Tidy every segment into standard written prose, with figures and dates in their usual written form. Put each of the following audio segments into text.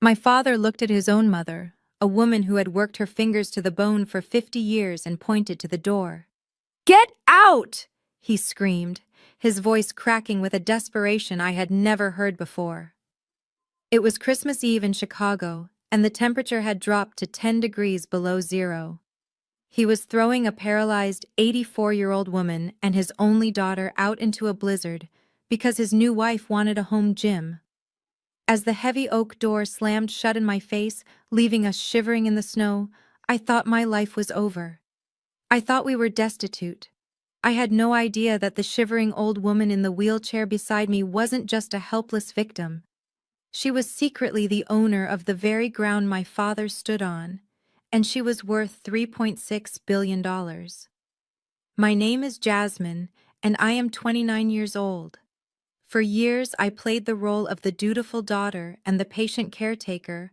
My father looked at his own mother, a woman who had worked her fingers to the bone for 50 years, and pointed to the door. "Get out!" he screamed, his voice cracking with a desperation I had never heard before. It was Christmas Eve in Chicago, and the temperature had dropped to 10 degrees below zero. He was throwing a paralyzed 84-year-old woman and his only daughter out into a blizzard because his new wife wanted a home gym. As the heavy oak door slammed shut in my face, leaving us shivering in the snow, I thought my life was over. I thought we were destitute. I had no idea that the shivering old woman in the wheelchair beside me wasn't just a helpless victim. She was secretly the owner of the very ground my father stood on, and she was worth $3.6 billion. My name is Jasmine, and I am 29 years old. For years, I played the role of the dutiful daughter and the patient caretaker,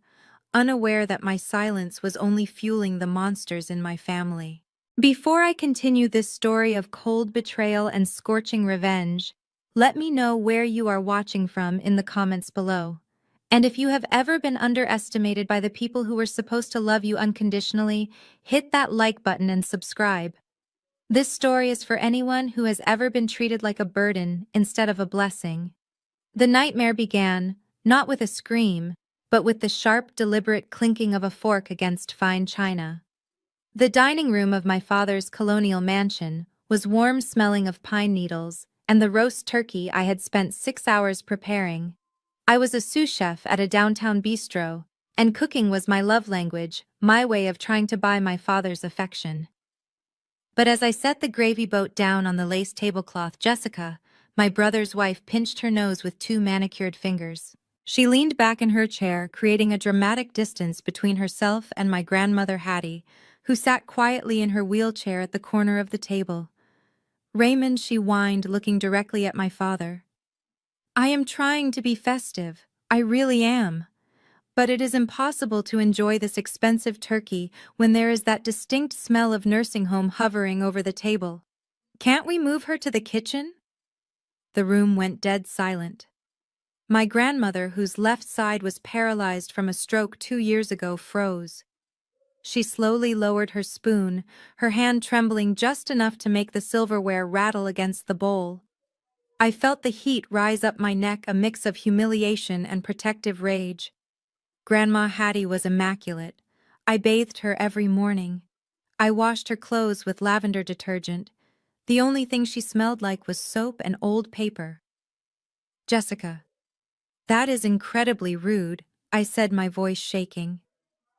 unaware that my silence was only fueling the monsters in my family. Before I continue this story of cold betrayal and scorching revenge, let me know where you are watching from in the comments below. And if you have ever been underestimated by the people who were supposed to love you unconditionally, hit that like button and subscribe. This story is for anyone who has ever been treated like a burden instead of a blessing. The nightmare began, not with a scream, but with the sharp, deliberate clinking of a fork against fine china. The dining room of my father's colonial mansion was warm, smelling of pine needles and the roast turkey I had spent 6 hours preparing. I was a sous chef at a downtown bistro, and cooking was my love language, my way of trying to buy my father's affection. But as I set the gravy boat down on the lace tablecloth, Jessica, my brother's wife, pinched her nose with 2 manicured fingers. She leaned back in her chair, creating a dramatic distance between herself and my grandmother Hattie, who sat quietly in her wheelchair at the corner of the table. "Raymond," she whined, looking directly at my father. "I am trying to be festive, I really am. But it is impossible to enjoy this expensive turkey when there is that distinct smell of nursing home hovering over the table. Can't we move her to the kitchen?" The room went dead silent. My grandmother, whose left side was paralyzed from a stroke 2 years ago, froze. She slowly lowered her spoon, her hand trembling just enough to make the silverware rattle against the bowl. I felt the heat rise up my neck, a mix of humiliation and protective rage. Grandma Hattie was immaculate. I bathed her every morning. I washed her clothes with lavender detergent. The only thing she smelled like was soap and old paper. "Jessica, that is incredibly rude," I said, my voice shaking.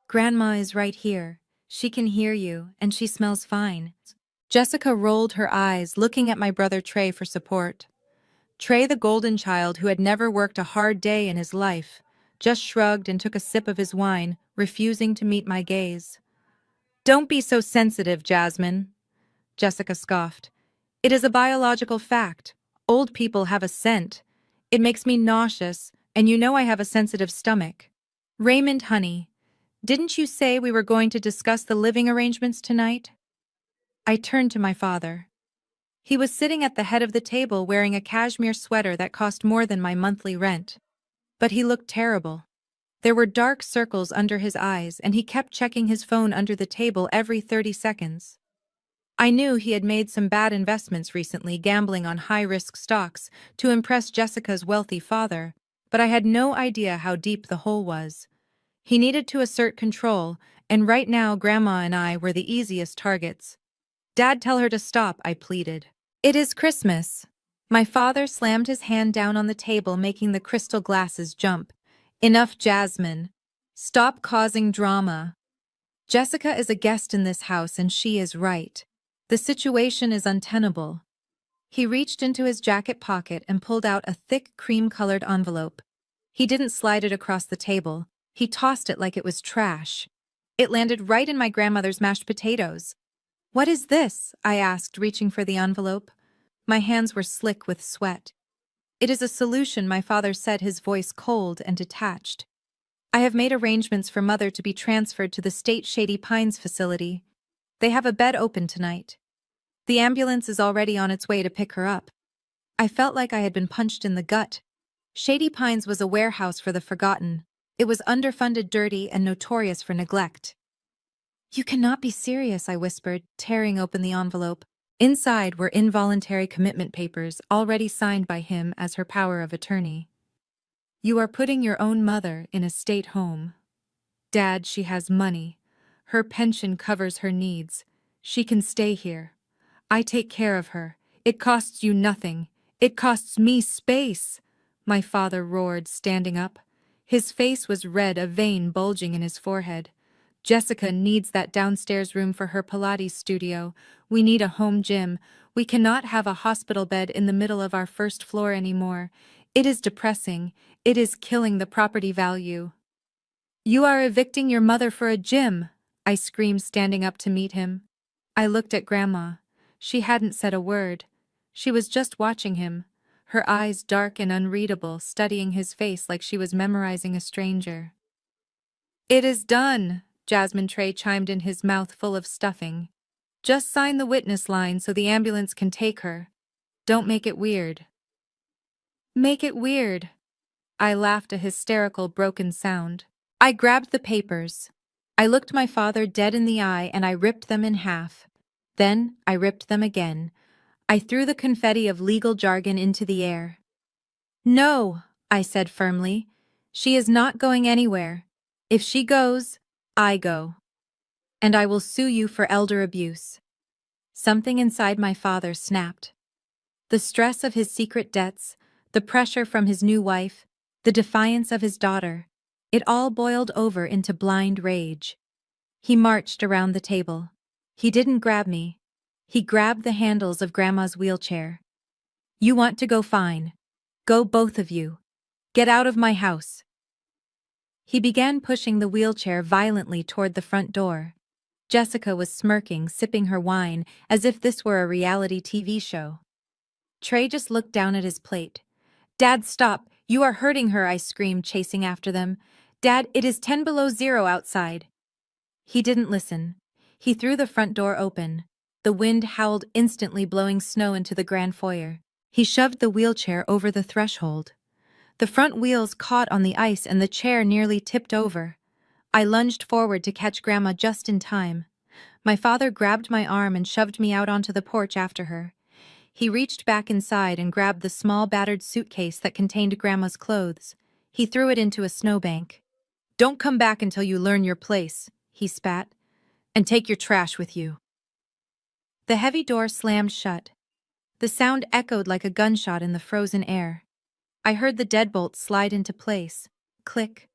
"Grandma is right here. She can hear you, and she smells fine." Jessica rolled her eyes, looking at my brother Trey for support. Trey, the golden child who had never worked a hard day in his life, just shrugged and took a sip of his wine, refusing to meet my gaze. "Don't be so sensitive, Jasmine," Jessica scoffed. "It is a biological fact. Old people have a scent. It makes me nauseous, and you know I have a sensitive stomach." "Raymond, honey, didn't you say we were going to discuss the living arrangements tonight?" I turned to my father. He was sitting at the head of the table wearing a cashmere sweater that cost more than my monthly rent. But he looked terrible. There were dark circles under his eyes, and he kept checking his phone under the table every 30 seconds. I knew he had made some bad investments recently, gambling on high-risk stocks to impress Jessica's wealthy father, but I had no idea how deep the hole was. He needed to assert control, and right now Grandma and I were the easiest targets. "Dad, tell her to stop," I pleaded. "It is Christmas." My father slammed his hand down on the table, making the crystal glasses jump. "Enough, Jasmine. Stop causing drama. Jessica is a guest in this house, and she is right. The situation is untenable." He reached into his jacket pocket and pulled out a thick cream-colored envelope. He didn't slide it across the table. He tossed it like it was trash. It landed right in my grandmother's mashed potatoes. "What is this?" I asked, reaching for the envelope. My hands were slick with sweat. "It is a solution," my father said, his voice cold and detached. "I have made arrangements for Mother to be transferred to the State Shady Pines facility. They have a bed open tonight. The ambulance is already on its way to pick her up." I felt like I had been punched in the gut. Shady Pines was a warehouse for the forgotten. It was underfunded, dirty, and notorious for neglect. "You cannot be serious," I whispered, tearing open the envelope. Inside were involuntary commitment papers already signed by him as her power of attorney. "You are putting your own mother in a state home. Dad, she has money. Her pension covers her needs. She can stay here. I take care of her. It costs you nothing. It costs me space," my father roared, standing up. His face was red, a vein bulging in his forehead. "Jessica needs that downstairs room for her Pilates studio. We need a home gym. We cannot have a hospital bed in the middle of our first floor anymore. It is depressing. It is killing the property value." "You are evicting your mother for a gym," I screamed, standing up to meet him. I looked at Grandma. She hadn't said a word. She was just watching him, her eyes dark and unreadable, studying his face like she was memorizing a stranger. "It is done," Jasmine Trey chimed in, his mouth full of stuffing. "Just sign the witness line so the ambulance can take her. Don't make it weird." "Make it weird." I laughed, a hysterical, broken sound. I grabbed the papers. I looked my father dead in the eye and I ripped them in half. Then I ripped them again. I threw the confetti of legal jargon into the air. "No," I said firmly. "She is not going anywhere. If she goes, I go. And I will sue you for elder abuse." Something inside my father snapped. The stress of his secret debts, the pressure from his new wife, the defiance of his daughter, it all boiled over into blind rage. He marched around the table. He didn't grab me. He grabbed the handles of Grandma's wheelchair. "You want to go, fine. Go, both of you. Get out of my house." He began pushing the wheelchair violently toward the front door. Jessica was smirking, sipping her wine, as if this were a reality TV show. Trey just looked down at his plate. "Dad, stop! You are hurting her," I screamed, chasing after them. "Dad, it is 10 below zero outside." He didn't listen. He threw the front door open. The wind howled, instantly blowing snow into the grand foyer. He shoved the wheelchair over the threshold. The front wheels caught on the ice and the chair nearly tipped over. I lunged forward to catch Grandma just in time. My father grabbed my arm and shoved me out onto the porch after her. He reached back inside and grabbed the small battered suitcase that contained Grandma's clothes. He threw it into a snowbank. "Don't come back until you learn your place," he spat. "And take your trash with you." The heavy door slammed shut. The sound echoed like a gunshot in the frozen air. I heard the deadbolt slide into place. Click.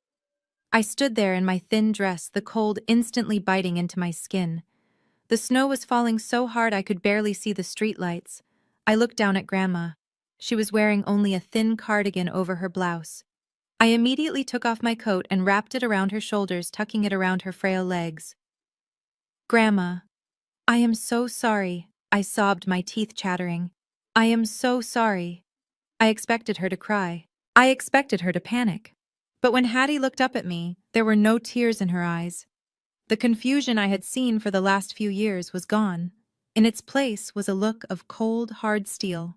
I stood there in my thin dress, the cold instantly biting into my skin. The snow was falling so hard I could barely see the streetlights. I looked down at Grandma. She was wearing only a thin cardigan over her blouse. I immediately took off my coat and wrapped it around her shoulders, tucking it around her frail legs. "Grandma, I am so sorry," I sobbed, my teeth chattering. "I am so sorry." I expected her to cry. I expected her to panic. But when Hattie looked up at me, there were no tears in her eyes. The confusion I had seen for the last few years was gone. In its place was a look of cold, hard steel.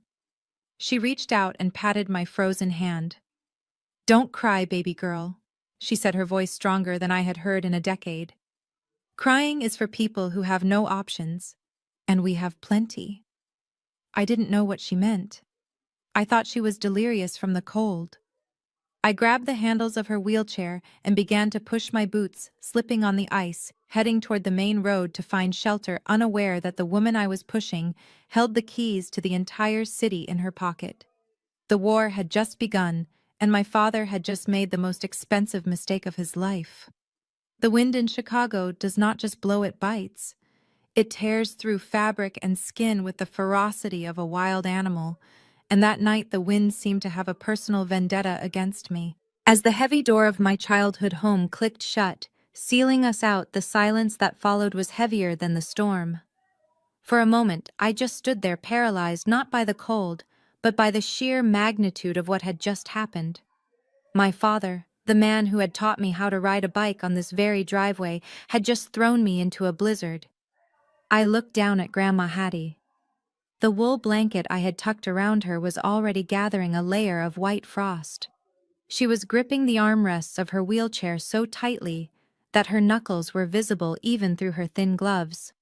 She reached out and patted my frozen hand. "Don't cry, baby girl," she said, her voice stronger than I had heard in a decade. "Crying is for people who have no options, and we have plenty." I didn't know what she meant. I thought she was delirious from the cold. I grabbed the handles of her wheelchair and began to push my boots, slipping on the ice, heading toward the main road to find shelter, unaware that the woman I was pushing held the keys to the entire city in her pocket. The war had just begun, and my father had just made the most expensive mistake of his life. The wind in Chicago does not just blow, it bites. It tears through fabric and skin with the ferocity of a wild animal, and that night the wind seemed to have a personal vendetta against me. As the heavy door of my childhood home clicked shut, sealing us out, the silence that followed was heavier than the storm. For a moment, I just stood there, paralyzed not by the cold, but by the sheer magnitude of what had just happened. My father, the man who had taught me how to ride a bike on this very driveway, had just thrown me into a blizzard. I looked down at Grandma Hattie. The wool blanket I had tucked around her was already gathering a layer of white frost. She was gripping the armrests of her wheelchair so tightly that her knuckles were visible even through her thin gloves.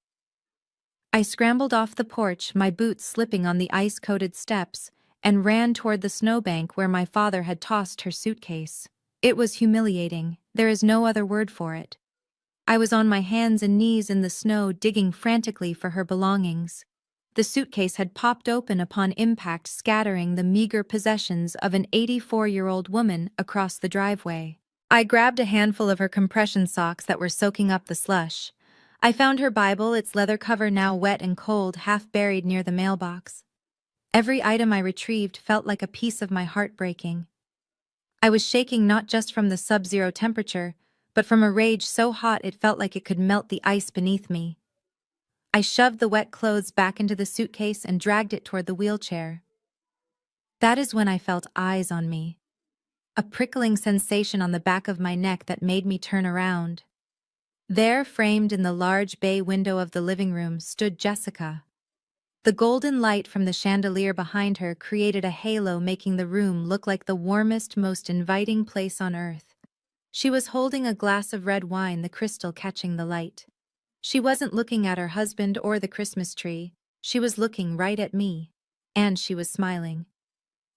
I scrambled off the porch, my boots slipping on the ice-coated steps, and ran toward the snowbank where my father had tossed her suitcase. It was humiliating, there is no other word for it. I was on my hands and knees in the snow, digging frantically for her belongings. The suitcase had popped open upon impact, scattering the meager possessions of an 84-year-old woman across the driveway. I grabbed a handful of her compression socks that were soaking up the slush. I found her Bible, its leather cover now wet and cold, half buried near the mailbox. Every item I retrieved felt like a piece of my heart breaking. I was shaking not just from the sub-zero temperature, but from a rage so hot it felt like it could melt the ice beneath me. I shoved the wet clothes back into the suitcase and dragged it toward the wheelchair. That is when I felt eyes on me. A prickling sensation on the back of my neck that made me turn around. There, framed in the large bay window of the living room, stood Jessica. The golden light from the chandelier behind her created a halo, making the room look like the warmest, most inviting place on earth. She was holding a glass of red wine, the crystal catching the light. She wasn't looking at her husband or the Christmas tree. She was looking right at me. And she was smiling.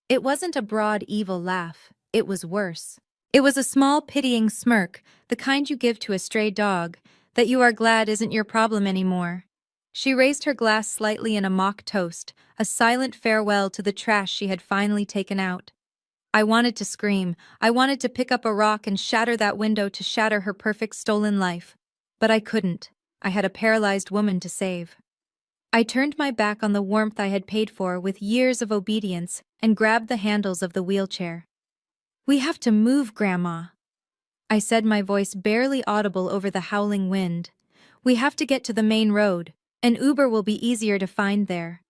It wasn't a broad, evil laugh. It was worse. It was a small, pitying smirk, the kind you give to a stray dog, that you are glad isn't your problem anymore. She raised her glass slightly in a mock toast, a silent farewell to the trash she had finally taken out. I wanted to scream. I wanted to pick up a rock and shatter that window, to shatter her perfect stolen life. But I couldn't. I had a paralyzed woman to save. I turned my back on the warmth I had paid for with years of obedience and grabbed the handles of the wheelchair. "We have to move, Grandma," I said, my voice barely audible over the howling wind. "We have to get to the main road. An Uber will be easier to find there."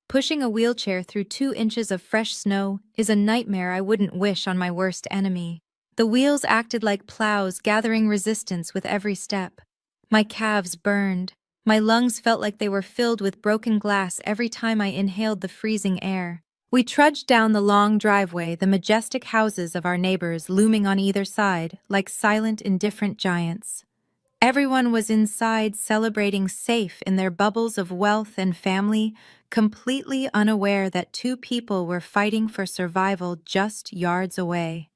Pushing a wheelchair through 2 inches of fresh snow is a nightmare I wouldn't wish on my worst enemy. The wheels acted like plows, gathering resistance with every step. My calves burned. My lungs felt like they were filled with broken glass every time I inhaled the freezing air. We trudged down the long driveway, the majestic houses of our neighbors looming on either side like silent, indifferent giants. Everyone was inside, celebrating, safe in their bubbles of wealth and family, completely unaware that 2 people were fighting for survival just yards away.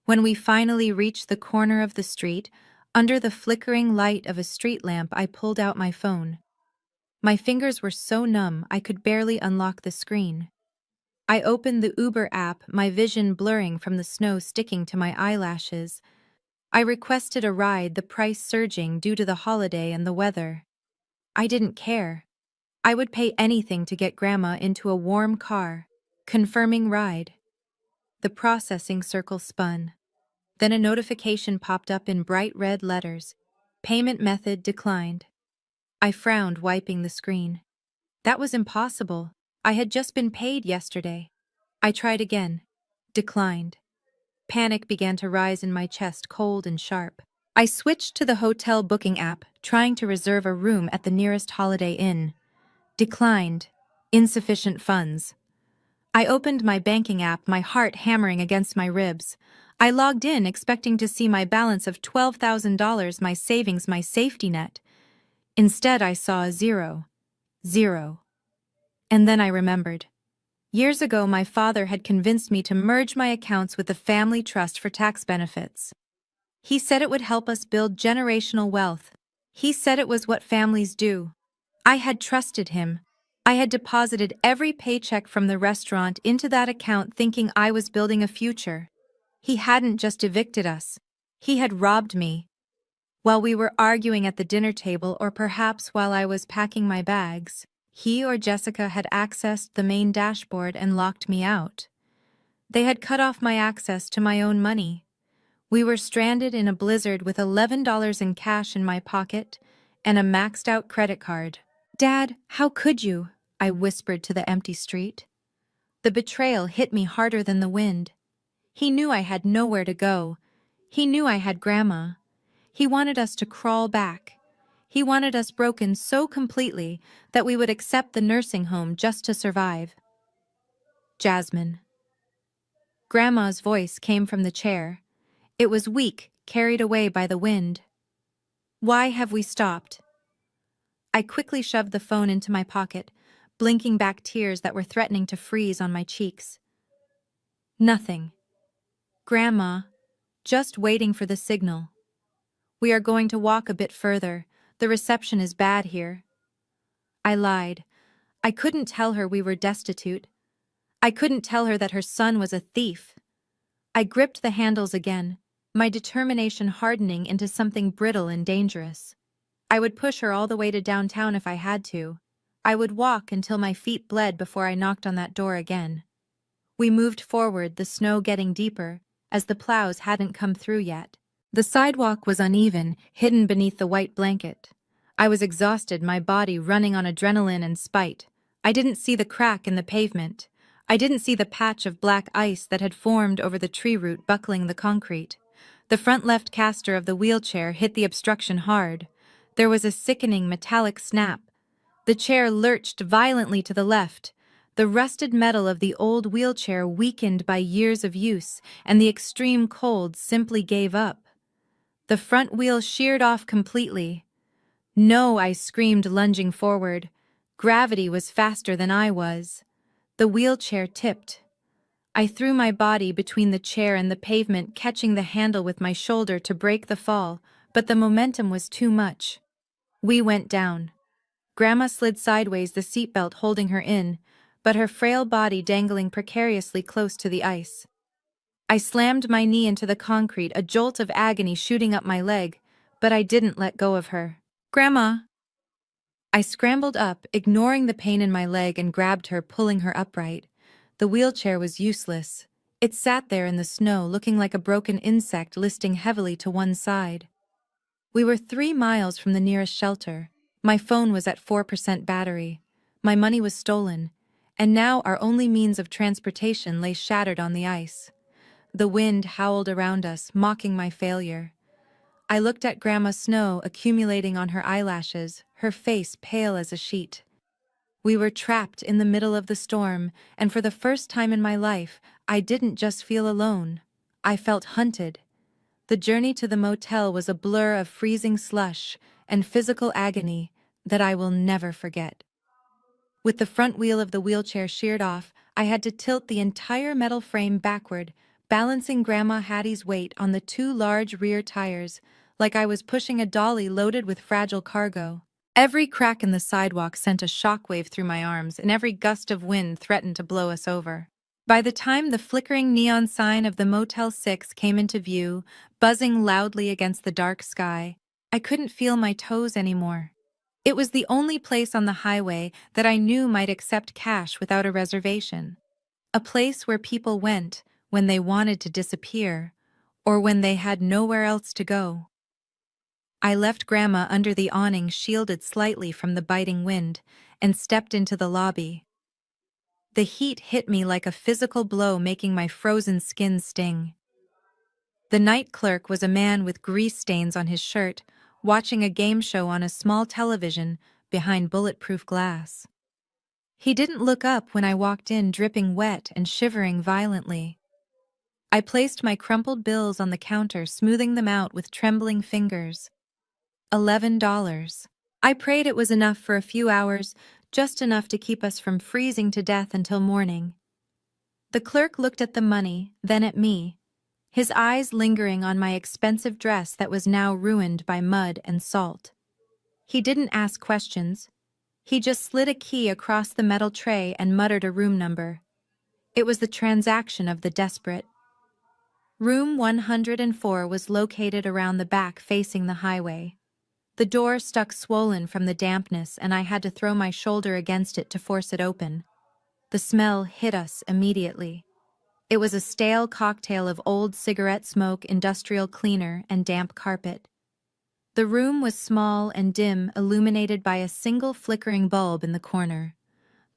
When we finally reached the corner of the street, under the flickering light of a street lamp, I pulled out my phone. My fingers were so numb I could barely unlock the screen. I opened the Uber app, my vision blurring from the snow sticking to my eyelashes. I requested a ride, the price surging due to the holiday and the weather. I didn't care. I would pay anything to get Grandma into a warm car. Confirming ride. The processing circle spun. Then a notification popped up in bright red letters. Payment method declined. I frowned, wiping the screen. That was impossible. I had just been paid yesterday. I tried again. Declined. Panic began to rise in my chest, cold and sharp. I switched to the hotel booking app, trying to reserve a room at the nearest Holiday Inn. Declined. Insufficient funds. I opened my banking app, my heart hammering against my ribs. I logged in, expecting to see my balance of $12,000, my savings, my safety net. Instead, I saw a zero. Zero. And then I remembered. Years ago, my father had convinced me to merge my accounts with the family trust for tax benefits. He said it would help us build generational wealth. He said it was what families do. I had trusted him. I had deposited every paycheck from the restaurant into that account, thinking I was building a future. He hadn't just evicted us. He had robbed me. While we were arguing at the dinner table, or perhaps while I was packing my bags, he or Jessica had accessed the main dashboard and locked me out. They had cut off my access to my own money. We were stranded in a blizzard with $11 in cash in my pocket and a maxed-out credit card. "Dad, how could you?" I whispered to the empty street. The betrayal hit me harder than the wind. He knew I had nowhere to go. He knew I had Grandma. He wanted us to crawl back. He wanted us broken so completely that we would accept the nursing home just to survive. Jasmine. Grandma's voice came from the chair. It was weak, carried away by the wind. Why have we stopped? I quickly shoved the phone into my pocket, blinking back tears that were threatening to freeze on my cheeks. Nothing. Grandma, just waiting for the signal. We are going to walk a bit further. The reception is bad here. I lied. I couldn't tell her we were destitute. I couldn't tell her that her son was a thief. I gripped the handles again, my determination hardening into something brittle and dangerous. I would push her all the way to downtown if I had to. I would walk until my feet bled before I knocked on that door again. We moved forward, the snow getting deeper, as the plows hadn't come through yet. The sidewalk was uneven, hidden beneath the white blanket. I was exhausted, my body running on adrenaline and spite. I didn't see the crack in the pavement. I didn't see the patch of black ice that had formed over the tree root buckling the concrete. The front left caster of the wheelchair hit the obstruction hard. There was a sickening metallic snap. The chair lurched violently to the left. The rusted metal of the old wheelchair weakened by years of use, and the extreme cold simply gave up. The front wheel sheared off completely. No, I screamed, lunging forward. Gravity was faster than I was. The wheelchair tipped. I threw my body between the chair and the pavement, catching the handle with my shoulder to break the fall, but the momentum was too much. We went down. Grandma slid sideways, the seatbelt holding her in, but her frail body dangling precariously close to the ice. I slammed my knee into the concrete, a jolt of agony shooting up my leg, but I didn't let go of her. Grandma! I scrambled up, ignoring the pain in my leg, and grabbed her, pulling her upright. The wheelchair was useless. It sat there in the snow, looking like a broken insect listing heavily to one side. We were 3 miles from the nearest shelter. My phone was at 4% battery. My money was stolen, and now our only means of transportation lay shattered on the ice. The wind howled around us, mocking my failure. I looked at Grandma, snow accumulating on her eyelashes, her face pale as a sheet. We were trapped in the middle of the storm, and for the first time in my life, I didn't just feel alone. I felt hunted. The journey to the motel was a blur of freezing slush and physical agony that I will never forget. With the front wheel of the wheelchair sheared off, I had to tilt the entire metal frame backward, balancing Grandma Hattie's weight on the 2 large rear tires, like I was pushing a dolly loaded with fragile cargo. Every crack in the sidewalk sent a shockwave through my arms, and every gust of wind threatened to blow us over. By the time the flickering neon sign of the Motel 6 came into view, buzzing loudly against the dark sky, I couldn't feel my toes anymore. It was the only place on the highway that I knew might accept cash without a reservation. A place where people went when they wanted to disappear, or when they had nowhere else to go. I left Grandma under the awning, shielded slightly from the biting wind, and stepped into the lobby. The heat hit me like a physical blow, making my frozen skin sting. The night clerk was a man with grease stains on his shirt, watching a game show on a small television behind bulletproof glass. He didn't look up when I walked in, dripping wet and shivering violently. I placed my crumpled bills on the counter, smoothing them out with trembling fingers. $11. I prayed it was enough for a few hours, just enough to keep us from freezing to death until morning. The clerk looked at the money, then at me, his eyes lingering on my expensive dress that was now ruined by mud and salt. He didn't ask questions. He just slid a key across the metal tray and muttered a room number. It was the transaction of the desperate. Room 104 was located around the back, facing the highway. The door stuck swollen from the dampness, and I had to throw my shoulder against it to force it open. The smell hit us immediately. It was a stale cocktail of old cigarette smoke, industrial cleaner, and damp carpet. The room was small and dim, illuminated by a single flickering bulb in the corner.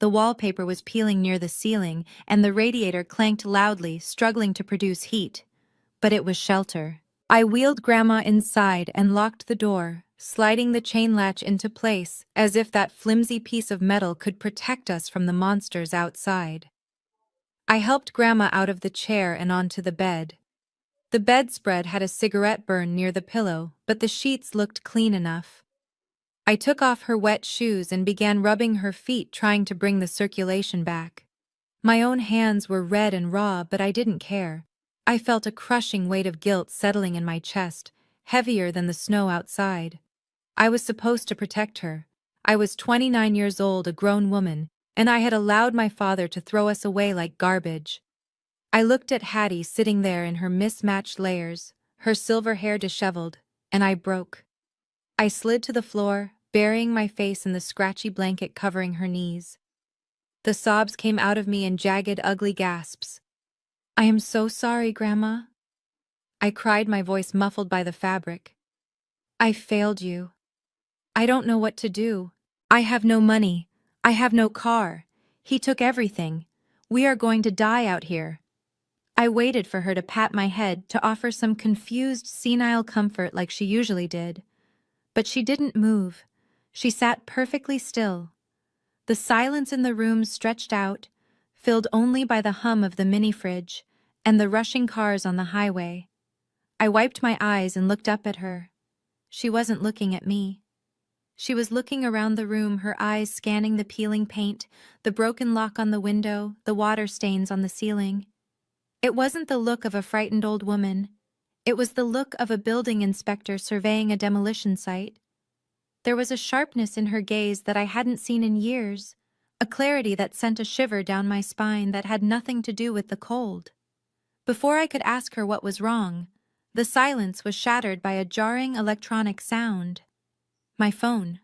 The wallpaper was peeling near the ceiling, and the radiator clanked loudly, struggling to produce heat. But it was shelter. I wheeled Grandma inside and locked the door, sliding the chain latch into place as if that flimsy piece of metal could protect us from the monsters outside. I helped Grandma out of the chair and onto the bed. The bedspread had a cigarette burn near the pillow, but the sheets looked clean enough. I took off her wet shoes and began rubbing her feet, trying to bring the circulation back. My own hands were red and raw, but I didn't care. I felt a crushing weight of guilt settling in my chest, heavier than the snow outside. I was supposed to protect her. I was 29 years old, a grown woman, and I had allowed my father to throw us away like garbage. I looked at Hattie sitting there in her mismatched layers, her silver hair disheveled, and I broke. I slid to the floor, burying my face in the scratchy blanket covering her knees. The sobs came out of me in jagged, ugly gasps. "I am so sorry, Grandma," I cried, my voice muffled by the fabric. "I failed you. I don't know what to do. I have no money. I have no car. He took everything. We are going to die out here." I waited for her to pat my head, to offer some confused, senile comfort like she usually did. But she didn't move. She sat perfectly still. The silence in the room stretched out, filled only by the hum of the mini-fridge and the rushing cars on the highway. I wiped my eyes and looked up at her. She wasn't looking at me. She was looking around the room, her eyes scanning the peeling paint, the broken lock on the window, the water stains on the ceiling. It wasn't the look of a frightened old woman. It was the look of a building inspector surveying a demolition site. There was a sharpness in her gaze that I hadn't seen in years, a clarity that sent a shiver down my spine that had nothing to do with the cold. Before I could ask her what was wrong, the silence was shattered by a jarring electronic sound. My phone.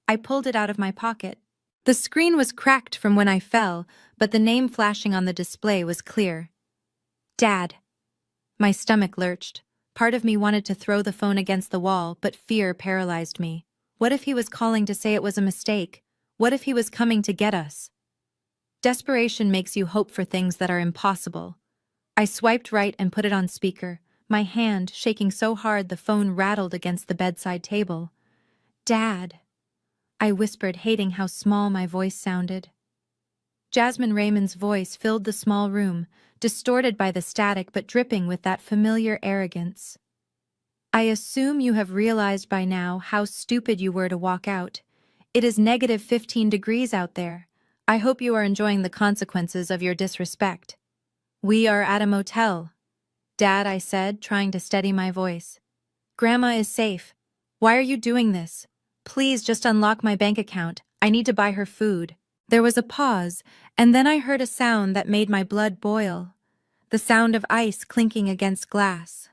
I pulled it out of my pocket. The screen was cracked from when I fell, but the name flashing on the display was clear. Dad. My stomach lurched. Part of me wanted to throw the phone against the wall, but fear paralyzed me. What if he was calling to say it was a mistake? What if he was coming to get us? Desperation makes you hope for things that are impossible. I swiped right and put it on speaker, my hand shaking so hard the phone rattled against the bedside table. Dad, I whispered, hating how small my voice sounded. Jasmine Raymond's voice filled the small room, distorted by the static but dripping with that familiar arrogance. "I assume you have realized by now how stupid you were to walk out. It is negative 15 degrees out there. I hope you are enjoying the consequences of your disrespect." "We are at a motel, Dad," I said, trying to steady my voice. "Grandma is safe. Why are you doing this? Please just unlock my bank account. I need to buy her food." There was a pause, and then I heard a sound that made my blood boil. The sound of ice clinking against glass.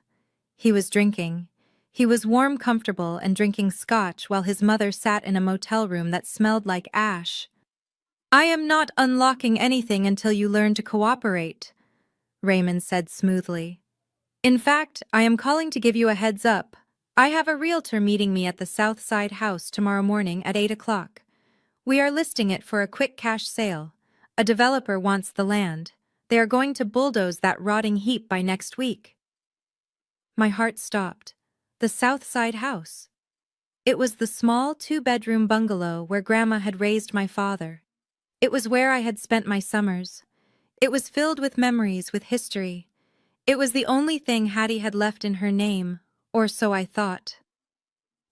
He was drinking. He was warm, comfortable, and drinking scotch while his mother sat in a motel room that smelled like ash. "I am not unlocking anything until you learn to cooperate," Raymond said smoothly. "In fact, I am calling to give you a heads up. I have a realtor meeting me at the South Side house tomorrow morning at 8 o'clock. We are listing it for a quick cash sale. A developer wants the land. They are going to bulldoze that rotting heap by next week." My heart stopped. The South Side house. It was the small two-bedroom bungalow where Grandma had raised my father. It was where I had spent my summers. It was filled with memories, with history. It was the only thing Hattie had left in her name, or so I thought.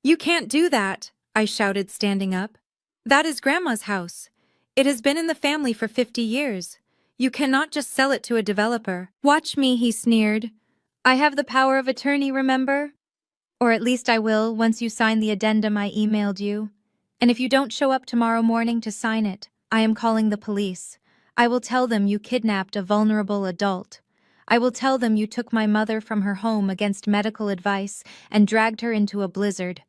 "You can't do that," I shouted, standing up. "That is Grandma's house. It has been in the family for 50 years. You cannot just sell it to a developer." "Watch me," he sneered. "I have the power of attorney, remember? Or at least I will once you sign the addendum I emailed you. And if you don't show up tomorrow morning to sign it, I am calling the police. I will tell them you kidnapped a vulnerable adult. I will tell them you took my mother from her home against medical advice and dragged her into a blizzard.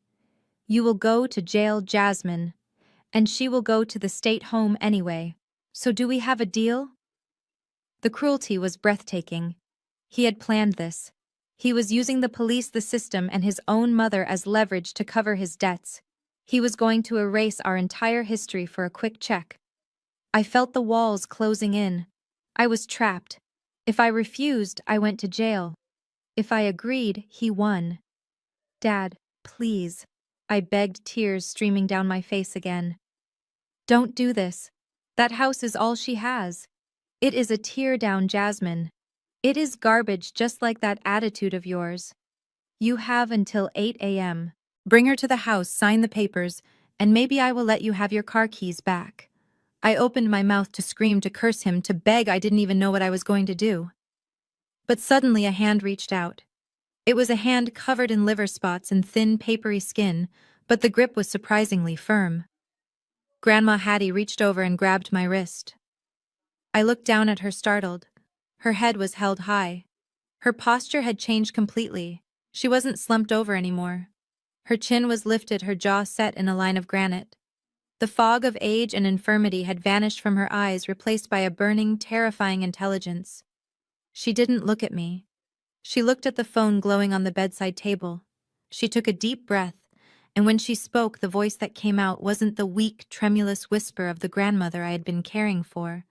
You will go to jail, Jasmine. And she will go to the state home anyway. So do we have a deal?" The cruelty was breathtaking. He had planned this. He was using the police, the system, and his own mother as leverage to cover his debts. He was going to erase our entire history for a quick check. I felt the walls closing in. I was trapped. If I refused, I went to jail. If I agreed, he won. "Dad, please," I begged, tears streaming down my face again. "Don't do this. That house is all she has. It is a tear down, Jasmine. It is garbage, just like that attitude of yours. You have until 8 a.m. Bring her to the house, sign the papers, and maybe I will let you have your car keys back. I opened my mouth to scream, to curse him, to beg. I didn't even know what I was going to do. But suddenly a hand reached out. It was a hand covered in liver spots and thin, papery skin, but the grip was surprisingly firm. Grandma Hattie reached over and grabbed my wrist. I looked down at her, startled. Her head was held high. Her posture had changed completely. She wasn't slumped over anymore. Her chin was lifted, her jaw set in a line of granite. The fog of age and infirmity had vanished from her eyes, replaced by a burning, terrifying intelligence. She didn't look at me. She looked at the phone glowing on the bedside table. She took a deep breath, and when she spoke, the voice that came out wasn't the weak, tremulous whisper of the grandmother I had been caring for.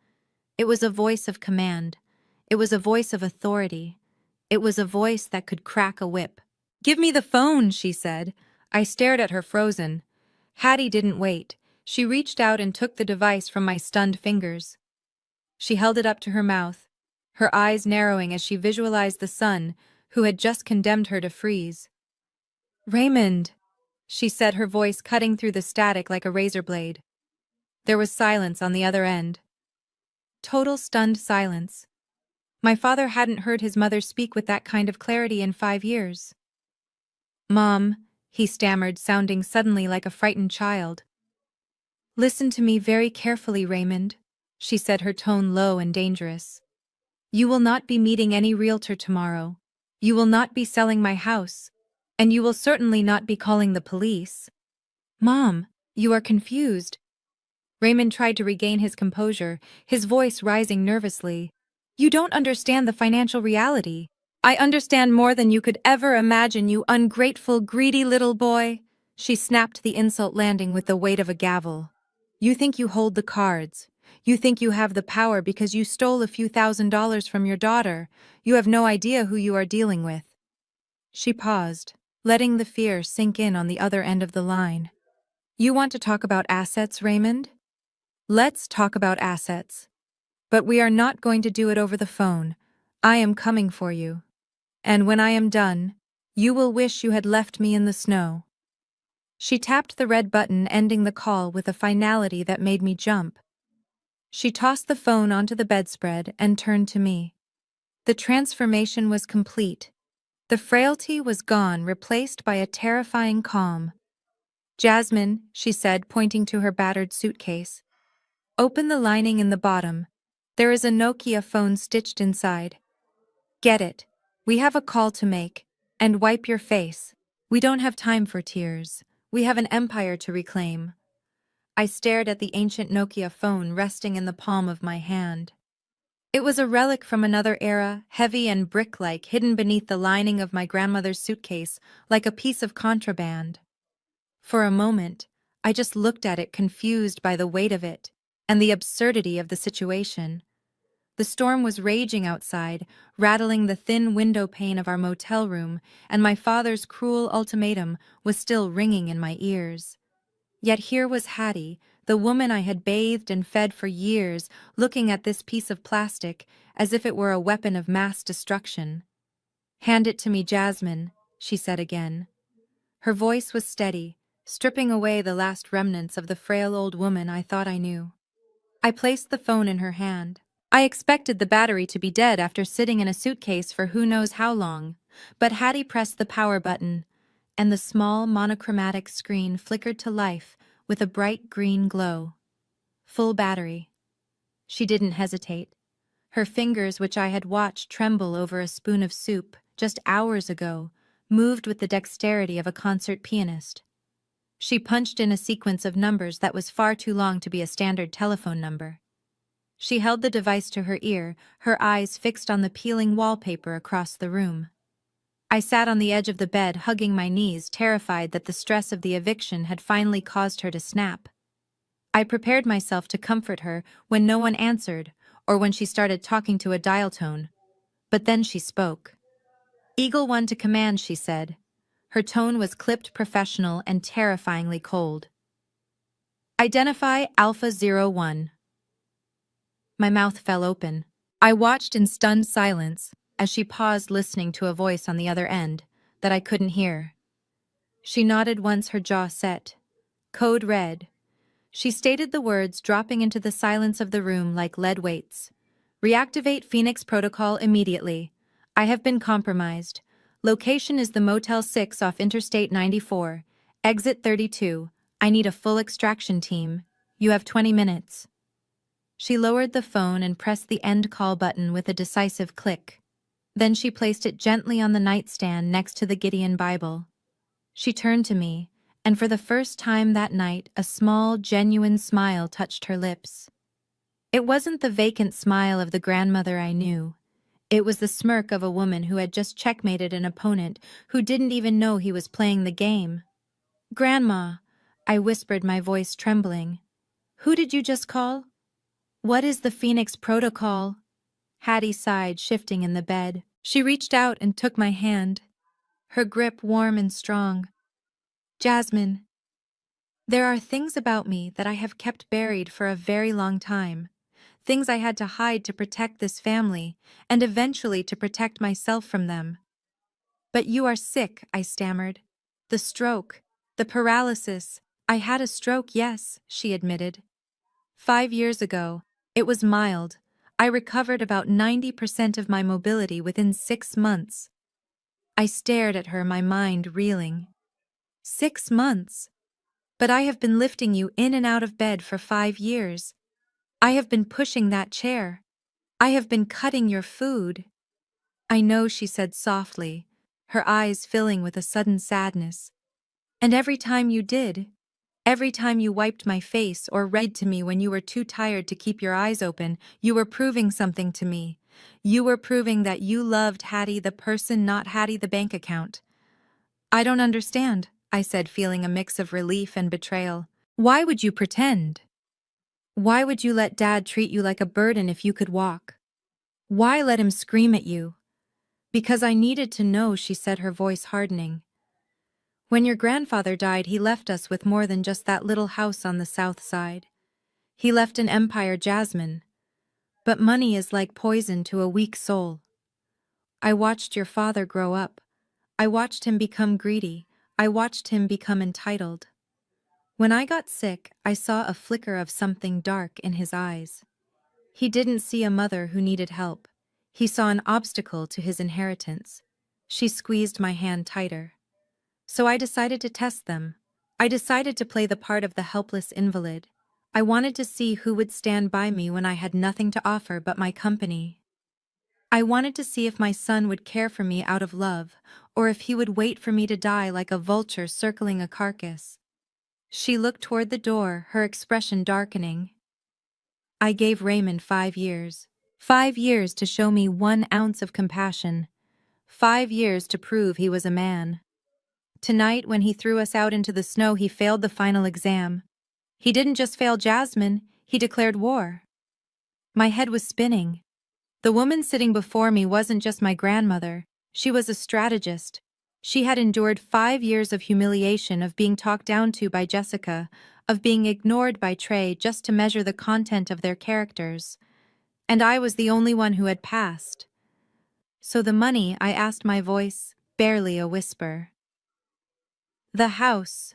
It was a voice of command. It was a voice of authority. It was a voice that could crack a whip. "Give me the phone," she said. I stared at her, frozen. Hattie didn't wait. She reached out and took the device from my stunned fingers. She held it up to her mouth, her eyes narrowing as she visualized the son who had just condemned her to freeze. "Raymond," she said, her voice cutting through the static like a razor blade. There was silence on the other end. Total stunned silence. My father hadn't heard his mother speak with that kind of clarity in 5 years. "Mom," he stammered, sounding suddenly like a frightened child. "Listen to me very carefully, Raymond," she said, her tone low and dangerous. "You will not be meeting any realtor tomorrow. You will not be selling my house. And you will certainly not be calling the police." "Mom, you are confused." Raymond tried to regain his composure, his voice rising nervously. "You don't understand the financial reality. I understand more than you could ever imagine, you ungrateful, greedy little boy." She snapped, the insult landing with the weight of a gavel. "You think you hold the cards. You think you have the power because you stole a few $1,000s from your daughter. You have no idea who you are dealing with." She paused, letting the fear sink in on the other end of the line. "You want to talk about assets, Raymond? Let's talk about assets. But we are not going to do it over the phone. I am coming for you. And when I am done, you will wish you had left me in the snow." She tapped the red button, ending the call with a finality that made me jump. She tossed the phone onto the bedspread and turned to me. The transformation was complete. The frailty was gone, replaced by a terrifying calm. "Jasmine," she said, pointing to her battered suitcase. "Open the lining in the bottom. There is a Nokia phone stitched inside. Get it. We have a call to make. And wipe your face. We don't have time for tears. We have an empire to reclaim." I stared at the ancient Nokia phone resting in the palm of my hand. It was a relic from another era, heavy and brick-like, hidden beneath the lining of my grandmother's suitcase, like a piece of contraband. For a moment, I just looked at it, confused by the weight of it and the absurdity of the situation. The storm was raging outside, rattling the thin window pane of our motel room, and my father's cruel ultimatum was still ringing in my ears. Yet here was Hattie, the woman I had bathed and fed for years, looking at this piece of plastic as if it were a weapon of mass destruction. "Hand it to me, Jasmine," she said again. Her voice was steady, stripping away the last remnants of the frail old woman I thought I knew. I placed the phone in her hand. I expected the battery to be dead after sitting in a suitcase for who knows how long, but Hattie pressed the power button, and the small monochromatic screen flickered to life with a bright green glow. Full battery. She didn't hesitate. Her fingers, which I had watched tremble over a spoon of soup just hours ago, moved with the dexterity of a concert pianist. She punched in a sequence of numbers that was far too long to be a standard telephone number. She held the device to her ear, her eyes fixed on the peeling wallpaper across the room. I sat on the edge of the bed, hugging my knees, terrified that the stress of the eviction had finally caused her to snap. I prepared myself to comfort her when no one answered, or when she started talking to a dial tone. But then she spoke. "Eagle 1 to command," she said. Her tone was clipped, professional, and terrifyingly cold. "Identify Alpha 01. My mouth fell open. I watched in stunned silence as she paused, listening to a voice on the other end that I couldn't hear. She nodded once, her jaw set. Code red. She stated the words, dropping into the silence of the room like lead weights. Reactivate Phoenix Protocol immediately. I have been compromised. Location is the Motel 6 off Interstate 94. Exit 32. I need a full extraction team. You have 20 minutes. She lowered the phone and pressed the end call button with a decisive click. Then she placed it gently on the nightstand next to the Gideon Bible. She turned to me, and for the first time that night, a small, genuine smile touched her lips. It wasn't the vacant smile of the grandmother I knew. It was the smirk of a woman who had just checkmated an opponent who didn't even know he was playing the game. "Grandma," I whispered, my voice trembling. "Who did you just call? What is the Phoenix Protocol?" Hattie sighed, shifting in the bed. She reached out and took my hand, her grip warm and strong. "Jasmine, there are things about me that I have kept buried for a very long time. Things I had to hide to protect this family, and eventually to protect myself from them." "But you are sick," I stammered. "The stroke, the paralysis." "I had a stroke, yes," she admitted. 5 years ago. It was mild. I recovered about 90% of my mobility within 6 months. I stared at her, my mind reeling. 6 months? But I have been lifting you in and out of bed for 5 years. I have been pushing that chair. I have been cutting your food. "I know," she said softly, her eyes filling with a sudden sadness. "And every time you did, every time you wiped my face or read to me when you were too tired to keep your eyes open, you were proving something to me. You were proving that you loved Hattie the person, not Hattie the bank account." "I don't understand," I said, feeling a mix of relief and betrayal. "Why would you pretend? Why would you let Dad treat you like a burden if you could walk? Why let him scream at you?" "Because I needed to know," she said, her voice hardening. "When your grandfather died, he left us with more than just that little house on the south side. He left an empire, Jasmine. But money is like poison to a weak soul. I watched your father grow up. I watched him become greedy. I watched him become entitled. When I got sick, I saw a flicker of something dark in his eyes. He didn't see a mother who needed help. He saw an obstacle to his inheritance." She squeezed my hand tighter. "So I decided to test them. I decided to play the part of the helpless invalid. I wanted to see who would stand by me when I had nothing to offer but my company. I wanted to see if my son would care for me out of love, or if he would wait for me to die like a vulture circling a carcass." She looked toward the door, her expression darkening. "I gave Raymond 5 years. 5 years to show me 1 ounce of compassion. 5 years to prove he was a man. Tonight, when he threw us out into the snow, he failed the final exam. He didn't just fail Jasmine, he declared war." My head was spinning. The woman sitting before me wasn't just my grandmother. She was a strategist. She had endured 5 years of humiliation, of being talked down to by Jessica, of being ignored by Trey just to measure the content of their characters. And I was the only one who had passed. "So the money," I asked, my voice barely a whisper. "The house."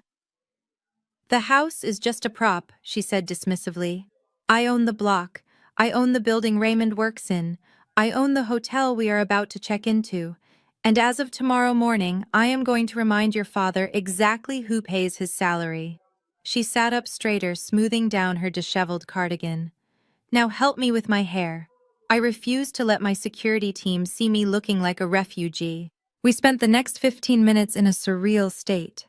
"The house is just a prop," she said dismissively. "I own the block. I own the building Raymond works in. I own the hotel we are about to check into. And as of tomorrow morning, I am going to remind your father exactly who pays his salary." She sat up straighter, smoothing down her disheveled cardigan. "Now help me with my hair. I refuse to let my security team see me looking like a refugee." We spent the next 15 minutes in a surreal state.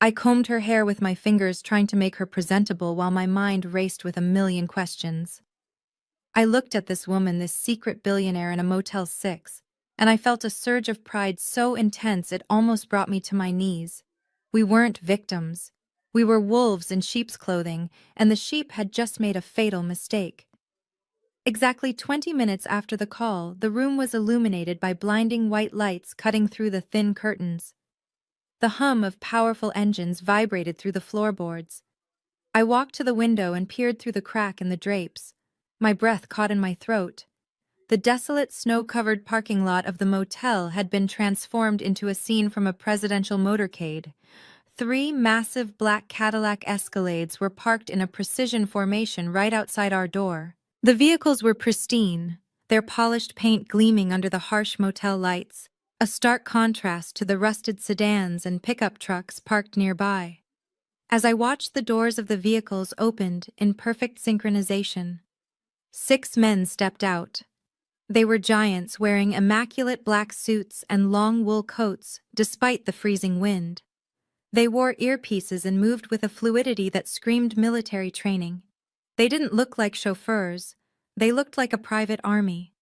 I combed her hair with my fingers, trying to make her presentable while my mind raced with a million questions. I looked at this woman, this secret billionaire in a Motel 6, and I felt a surge of pride so intense it almost brought me to my knees. We weren't victims. We were wolves in sheep's clothing, and the sheep had just made a fatal mistake. Exactly 20 minutes after the call, the room was illuminated by blinding white lights cutting through the thin curtains. The hum of powerful engines vibrated through the floorboards. I walked to the window and peered through the crack in the drapes. My breath caught in my throat. The desolate, snow-covered parking lot of the motel had been transformed into a scene from a presidential motorcade. 3 massive black Cadillac Escalades were parked in a precision formation right outside our door. The vehicles were pristine, their polished paint gleaming under the harsh motel lights, a stark contrast to the rusted sedans and pickup trucks parked nearby. As I watched the doors of the vehicles opened in perfect synchronization, 6 men stepped out. They were giants wearing immaculate black suits and long wool coats despite the freezing wind. They wore earpieces and moved with a fluidity that screamed military training. They didn't look like chauffeurs. They looked like a private army.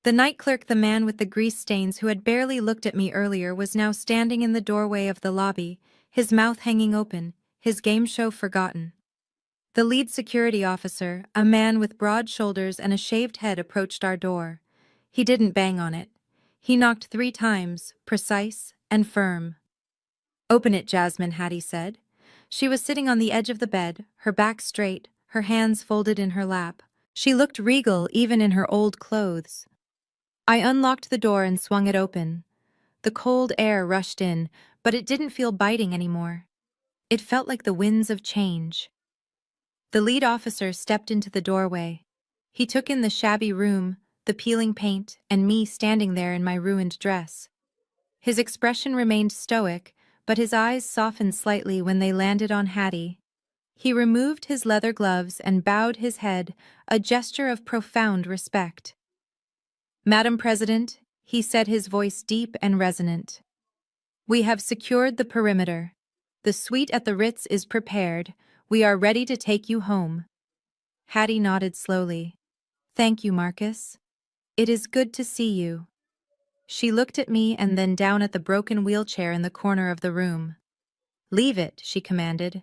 The night clerk, the man with the grease stains who had barely looked at me earlier, was now standing in the doorway of the lobby, his mouth hanging open, his game show forgotten. The lead security officer, a man with broad shoulders and a shaved head, approached our door. He didn't bang on it. He knocked 3 times, precise and firm. "Open it, Jasmine," Hattie said. She was sitting on the edge of the bed, her back straight, her hands folded in her lap. She looked regal even in her old clothes. I unlocked the door and swung it open. The cold air rushed in, but it didn't feel biting anymore. It felt like the winds of change. The lead officer stepped into the doorway. He took in the shabby room, the peeling paint, and me standing there in my ruined dress. His expression remained stoic, but his eyes softened slightly when they landed on Hattie. He removed his leather gloves and bowed his head, a gesture of profound respect. "Madam President," he said, his voice deep and resonant, "we have secured the perimeter. The suite at the Ritz is prepared. We are ready to take you home." Hattie nodded slowly. "Thank you, Marcus. It is good to see you." She looked at me and then down at the broken wheelchair in the corner of the room. "Leave it," she commanded.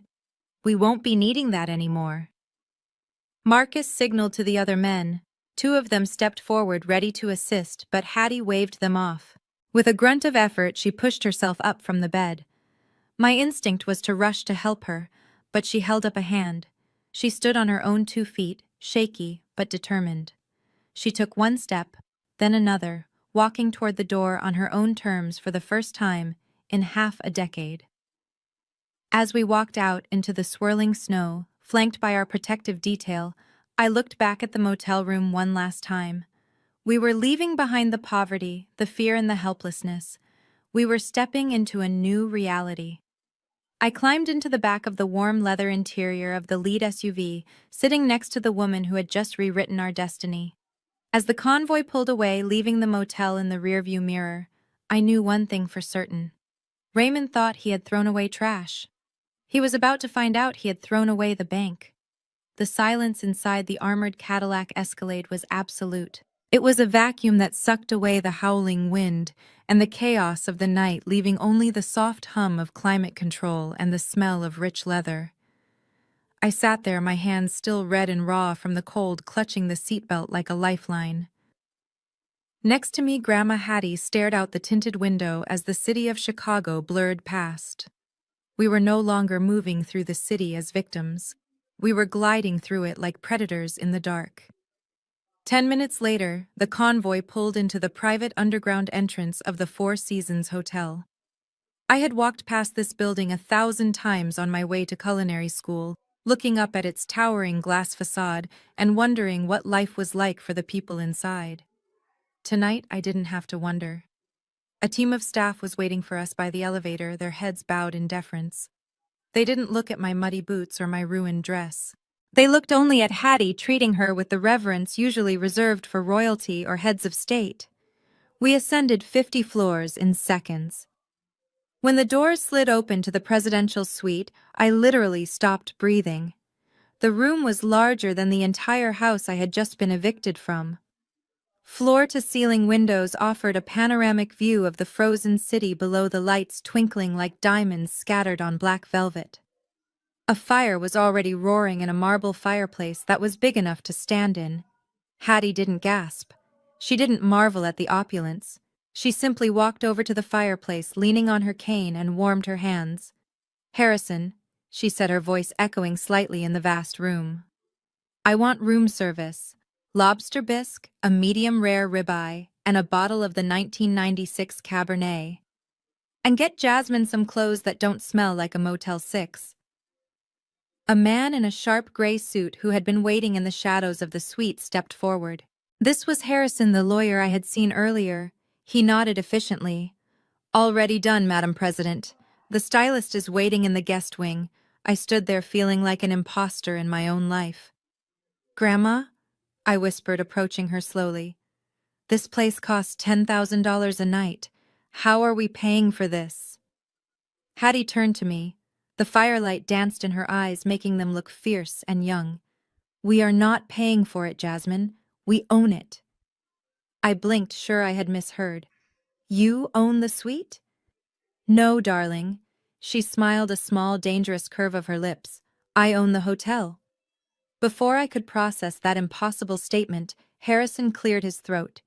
"We won't be needing that anymore." Marcus signaled to the other men. 2 of them stepped forward ready to assist, but Hattie waved them off. With a grunt of effort, she pushed herself up from the bed. My instinct was to rush to help her, but she held up a hand. She stood on her own 2 feet, shaky but determined. She took 1 step, then another, walking toward the door on her own terms for the first time in half a decade. As we walked out into the swirling snow, flanked by our protective detail, I looked back at the motel room one last time. We were leaving behind the poverty, the fear, and the helplessness. We were stepping into a new reality. I climbed into the back of the warm leather interior of the lead SUV, sitting next to the woman who had just rewritten our destiny. As the convoy pulled away, leaving the motel in the rearview mirror, I knew one thing for certain. Raymond thought he had thrown away trash. He was about to find out he had thrown away the bank. The silence inside the armored Cadillac Escalade was absolute. It was a vacuum that sucked away the howling wind and the chaos of the night, leaving only the soft hum of climate control and the smell of rich leather. I sat there, my hands still red and raw from the cold, clutching the seatbelt like a lifeline. Next to me, Grandma Hattie stared out the tinted window as the city of Chicago blurred past. We were no longer moving through the city as victims. We were gliding through it like predators in the dark. 10 minutes later, the convoy pulled into the private underground entrance of the Four Seasons Hotel. I had walked past this building 1,000 times on my way to culinary school, looking up at its towering glass facade and wondering what life was like for the people inside. Tonight, I didn't have to wonder. A team of staff was waiting for us by the elevator, their heads bowed in deference. They didn't look at my muddy boots or my ruined dress. They looked only at Hattie, treating her with the reverence usually reserved for royalty or heads of state. We ascended 50 floors in seconds. When the doors slid open to the presidential suite, I literally stopped breathing. The room was larger than the entire house I had just been evicted from. Floor-to-ceiling windows offered a panoramic view of the frozen city below, the lights twinkling like diamonds scattered on black velvet. A fire was already roaring in a marble fireplace that was big enough to stand in. Hattie didn't gasp. She didn't marvel at the opulence. She simply walked over to the fireplace, leaning on her cane, and warmed her hands. "Harrison," she said, her voice echoing slightly in the vast room. I want room service, lobster bisque, a medium rare ribeye, and a bottle of the 1996 Cabernet. And get Jasmine some clothes that don't smell like a Motel 6. A man in a sharp gray suit who had been waiting in the shadows of the suite stepped forward. This was Harrison, the lawyer I had seen earlier. He nodded efficiently. Already done, Madam President. The stylist is waiting in the guest wing. I stood there feeling like an imposter in my own life. Grandma? I whispered, approaching her slowly. This place costs $10,000 a night. How are we paying for this? Hattie turned to me. The firelight danced in her eyes, making them look fierce and young. We are not paying for it, Jasmine. We own it. I blinked, sure I had misheard. You own the suite? No, darling. She smiled, a small, dangerous curve of her lips. I own the hotel. Before I could process that impossible statement, Harrison cleared his throat.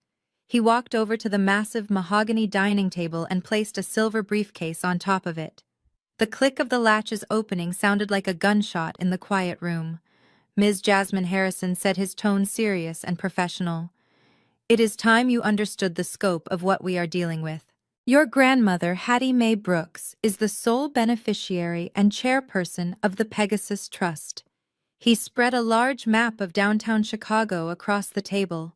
He walked over to the massive mahogany dining table and placed a silver briefcase on top of it. The click of the latch's opening sounded like a gunshot in the quiet room. Ms. Jasmine Harrison said, his tone serious and professional. It is time you understood the scope of what we are dealing with. Your grandmother, Hattie Mae Brooks, is the sole beneficiary and chairperson of the Pegasus Trust. He spread a large map of downtown Chicago across the table.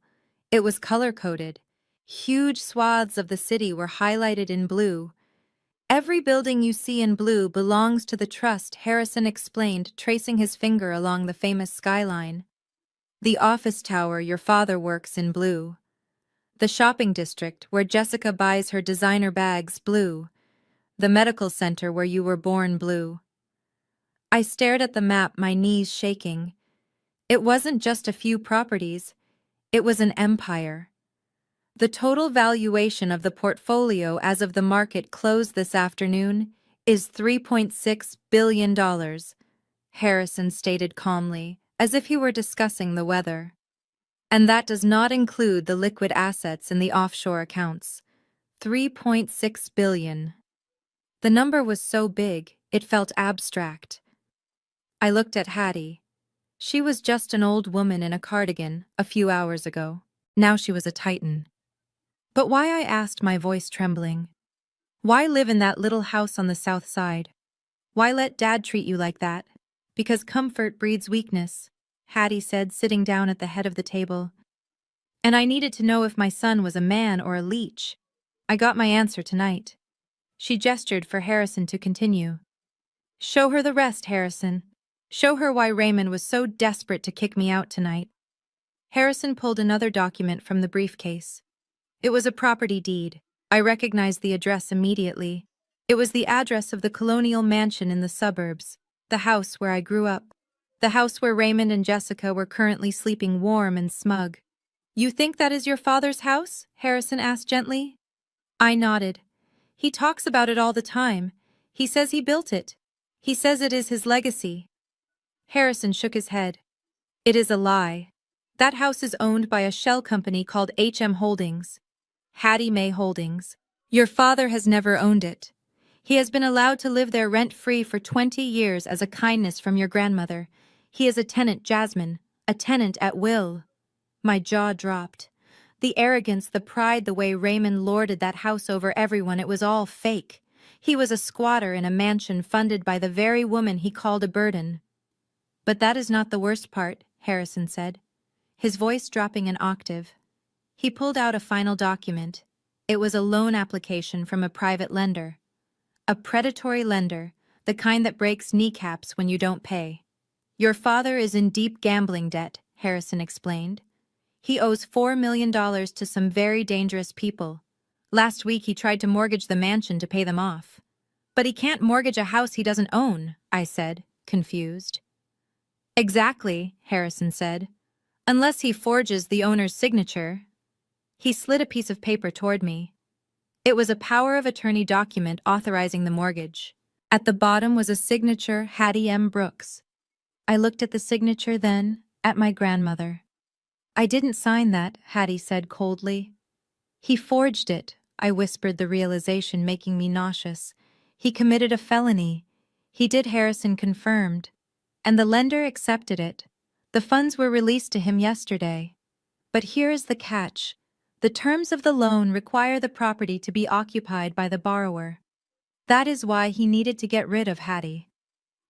It was color-coded. Huge swaths of the city were highlighted in blue. Every building you see in blue belongs to the trust, Harrison explained, tracing his finger along the famous skyline. The office tower your father works in blue. The shopping district where Jessica buys her designer bags, blue. The medical center where you were born, blue. I stared at the map, my knees shaking. It wasn't just a few properties. It was an empire. The total valuation of the portfolio as of the market close this afternoon is $3.6 billion, Harrison stated calmly, as if he were discussing the weather. And that does not include the liquid assets in the offshore accounts. $3.6 billion. The number was so big, it felt abstract. I looked at Hattie. She was just an old woman in a cardigan a few hours ago. Now she was a titan. But why, I asked, my voice trembling. Why live in that little house on the south side? Why let Dad treat you like that? Because comfort breeds weakness, Hattie said, sitting down at the head of the table. And I needed to know if my son was a man or a leech. I got my answer tonight. She gestured for Harrison to continue. Show her the rest, Harrison. Show her why Raymond was so desperate to kick me out tonight. Harrison pulled another document from the briefcase. It was a property deed. I recognized the address immediately. It was the address of the colonial mansion in the suburbs, the house where I grew up, the house where Raymond and Jessica were currently sleeping warm and smug. You think that is your father's house? Harrison asked gently. I nodded. He talks about it all the time. He says he built it. He says it is his legacy. Harrison shook his head. It is a lie. That house is owned by a shell company called HM Holdings. Hattie Mae Holdings. Your father has never owned it. He has been allowed to live there rent-free for 20 years as a kindness from your grandmother. He is a tenant, Jasmine, a tenant at will. My jaw dropped. The arrogance, the pride, the way Raymond lorded that house over everyone, it was all fake. He was a squatter in a mansion funded by the very woman he called a burden. But that is not the worst part, Harrison said, his voice dropping an octave. He pulled out a final document. It was a loan application from a private lender. A predatory lender, the kind that breaks kneecaps when you don't pay. Your father is in deep gambling debt, Harrison explained. He owes $4 million to some very dangerous people. Last week he tried to mortgage the mansion to pay them off. But he can't mortgage a house he doesn't own, I said, confused. Exactly, Harrison said. Unless he forges the owner's signature. He slid a piece of paper toward me. It was a power of attorney document authorizing the mortgage. At the bottom was a signature, Hattie M. Brooks. I looked at the signature, then at my grandmother. I didn't sign that, Hattie said coldly. He forged it, I whispered, the realization making me nauseous. He committed a felony. He did, Harrison confirmed. And the lender accepted it. The funds were released to him yesterday. But here is the catch. The terms of the loan require the property to be occupied by the borrower. That is why he needed to get rid of Hattie.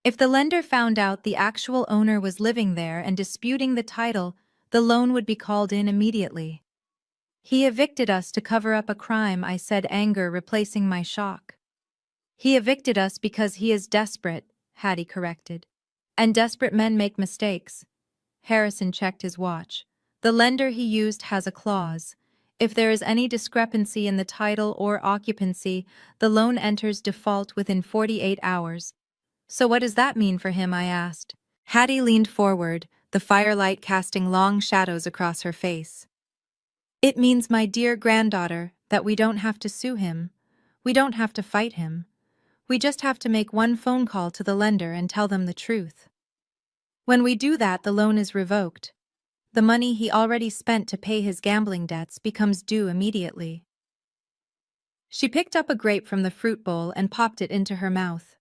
If the lender found out the actual owner was living there and disputing the title, the loan would be called in immediately. He evicted us to cover up a crime, I said, anger replacing my shock. He evicted us because he is desperate, Hattie corrected. And desperate men make mistakes. Harrison checked his watch. The lender he used has a clause. If there is any discrepancy in the title or occupancy, the loan enters default within 48 hours. So what does that mean for him, I asked. Hattie leaned forward, the firelight casting long shadows across her face. It means, my dear granddaughter, that we don't have to sue him. We don't have to fight him. We just have to make one phone call to the lender and tell them the truth. When we do that, the loan is revoked. The money he already spent to pay his gambling debts becomes due immediately. She picked up a grape from the fruit bowl and popped it into her mouth.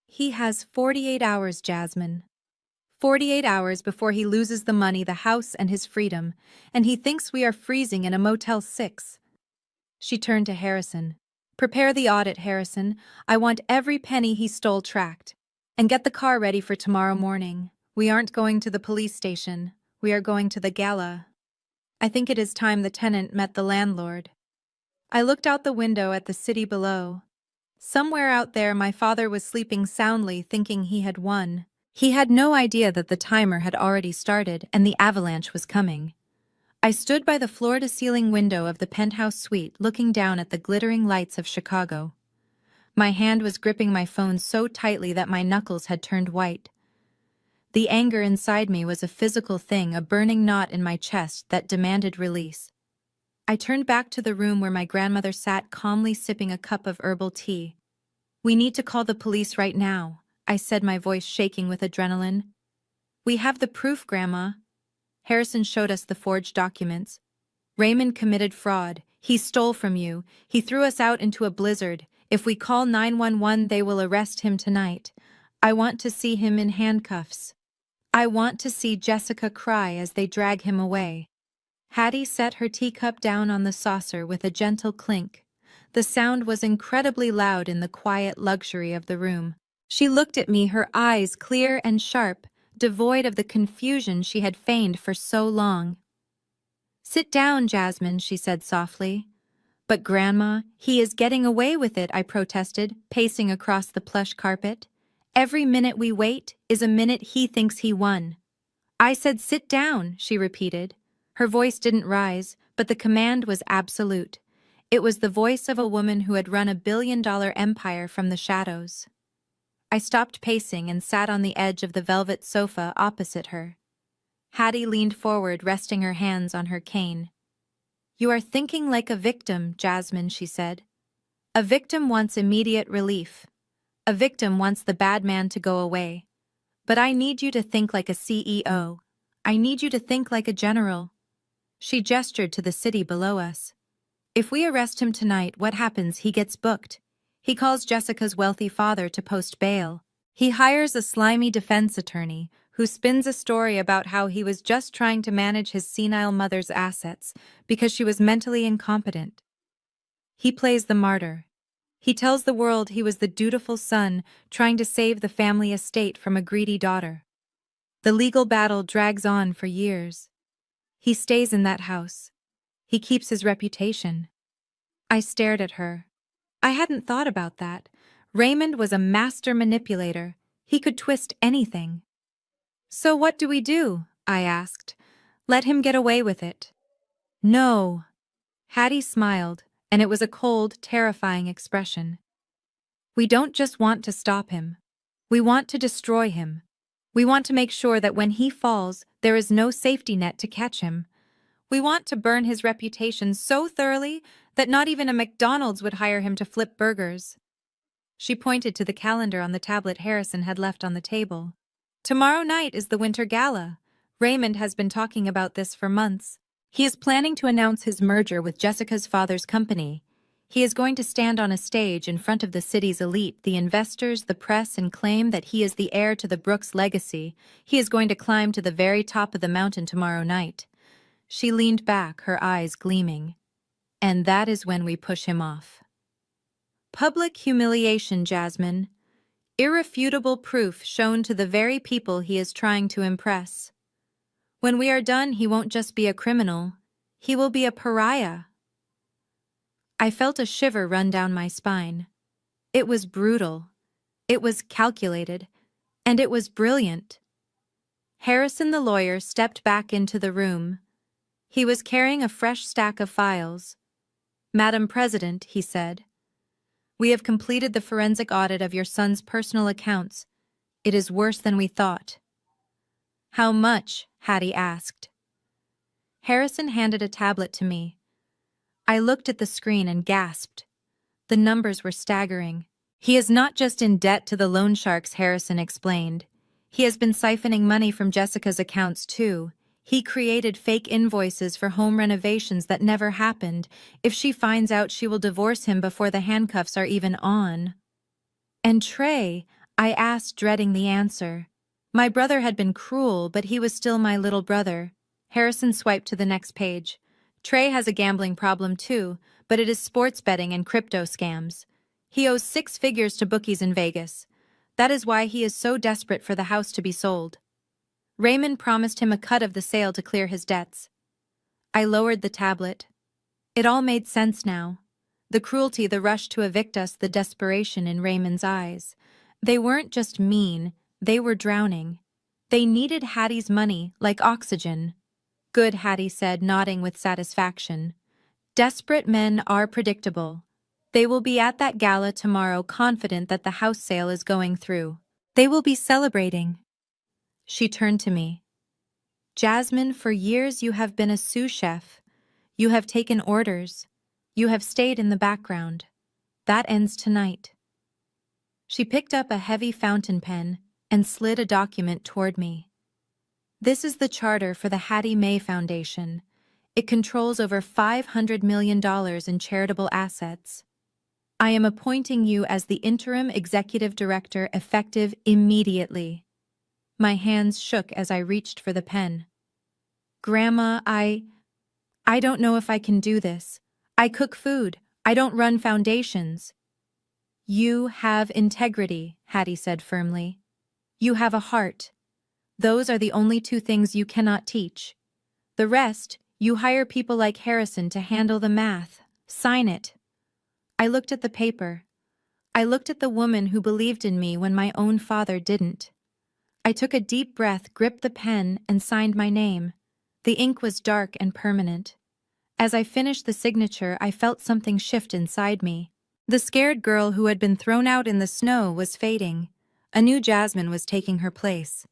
He has 48 hours, Jasmine. 48 hours before he loses the money, the house, and his freedom, and he thinks we are freezing in a Motel 6. She turned to Harrison. Prepare the audit, Harrison. I want every penny he stole tracked. And get the car ready for tomorrow morning. We aren't going to the police station. We are going to the gala. I think it is time the tenant met the landlord. I looked out the window at the city below. Somewhere out there, my father was sleeping soundly, thinking he had won. He had no idea that the timer had already started and the avalanche was coming. I stood by the floor-to-ceiling window of the penthouse suite, looking down at the glittering lights of Chicago. My hand was gripping my phone so tightly that my knuckles had turned white. The anger inside me was a physical thing, a burning knot in my chest that demanded release. I turned back to the room where my grandmother sat calmly sipping a cup of herbal tea. We need to call the police right now, I said, my voice shaking with adrenaline. We have the proof, Grandma. Harrison showed us the forged documents. Raymond committed fraud. He stole from you. He threw us out into a blizzard. If we call 911, they will arrest him tonight. I want to see him in handcuffs. I want to see Jessica cry as they drag him away. Hattie set her teacup down on the saucer with a gentle clink. The sound was incredibly loud in the quiet luxury of the room. She looked at me, her eyes clear and sharp, devoid of the confusion she had feigned for so long. Sit down, Jasmine, she said softly. But Grandma, he is getting away with it, I protested, pacing across the plush carpet. Every minute we wait is a minute he thinks he won. I said sit down, she repeated. Her voice didn't rise, but the command was absolute. It was the voice of a woman who had run a billion-dollar empire from the shadows. I stopped pacing and sat on the edge of the velvet sofa opposite her. Hattie leaned forward, resting her hands on her cane. You are thinking like a victim, Jasmine, she said. A victim wants immediate relief. A victim wants the bad man to go away. But I need you to think like a CEO. I need you to think like a general. She gestured to the city below us. If we arrest him tonight, what happens? He gets booked. He calls Jessica's wealthy father to post bail. He hires a slimy defense attorney who spins a story about how he was just trying to manage his senile mother's assets because she was mentally incompetent. He plays the martyr. He tells the world he was the dutiful son trying to save the family estate from a greedy daughter. The legal battle drags on for years. He stays in that house. He keeps his reputation. I stared at her. I hadn't thought about that. Raymond was a master manipulator. He could twist anything. So what do we do? I asked. Let him get away with it. No. Hattie smiled, and it was a cold, terrifying expression. We don't just want to stop him. We want to destroy him. We want to make sure that when he falls, there is no safety net to catch him. We want to burn his reputation so thoroughly that not even a McDonald's would hire him to flip burgers. She pointed to the calendar on the tablet Harrison had left on the table. Tomorrow night is the Winter Gala. Raymond has been talking about this for months. He is planning to announce his merger with Jessica's father's company. He is going to stand on a stage in front of the city's elite, the investors, the press, and claim that he is the heir to the Brooks legacy. He is going to climb to the very top of the mountain tomorrow night. She leaned back, her eyes gleaming. And that is when we push him off. Public humiliation, Jasmine. Irrefutable proof shown to the very people he is trying to impress. When we are done, he won't just be a criminal. He will be a pariah. I felt a shiver run down my spine. It was brutal. It was calculated. And it was brilliant. Harrison the lawyer stepped back into the room. He was carrying a fresh stack of files. "Madam President," he said, "we have completed the forensic audit of your son's personal accounts. It is worse than we thought." "How much?" Hattie asked. Harrison handed a tablet to me. I looked at the screen and gasped. The numbers were staggering. "He is not just in debt to the loan sharks," Harrison explained. "He has been siphoning money from Jessica's accounts too. He created fake invoices for home renovations that never happened. If she finds out, she will divorce him before the handcuffs are even on." "And Trey?" I asked, dreading the answer. My brother had been cruel, but he was still my little brother. Harrison swiped to the next page. "Trey has a gambling problem too, but it is sports betting and crypto scams. He owes 6 figures to bookies in Vegas. That is why he is so desperate for the house to be sold. Raymond promised him a cut of the sale to clear his debts." I lowered the tablet. It all made sense now. The cruelty, the rush to evict us, the desperation in Raymond's eyes. They weren't just mean, they were drowning. They needed Hattie's money like oxygen. "Good," Hattie said, nodding with satisfaction. "Desperate men are predictable. They will be at that gala tomorrow, confident that the house sale is going through. They will be celebrating." She turned to me. "Jasmine, for years you have been a sous chef. You have taken orders. You have stayed in the background. That ends tonight." She picked up a heavy fountain pen and slid a document toward me. "This is the charter for the Hattie Mae Foundation. It controls over $500 million in charitable assets. I am appointing you as the interim executive director effective immediately." My hands shook as I reached for the pen. "Grandma, I don't know if I can do this. I cook food. I don't run foundations." "You have integrity," Hattie said firmly. "You have a heart. Those are the only 2 things you cannot teach. The rest, you hire people like Harrison to handle the math. Sign it." I looked at the paper. I looked at the woman who believed in me when my own father didn't. I took a deep breath, gripped the pen, and signed my name. The ink was dark and permanent. As I finished the signature, I felt something shift inside me. The scared girl who had been thrown out in the snow was fading. A new Jasmine was taking her place.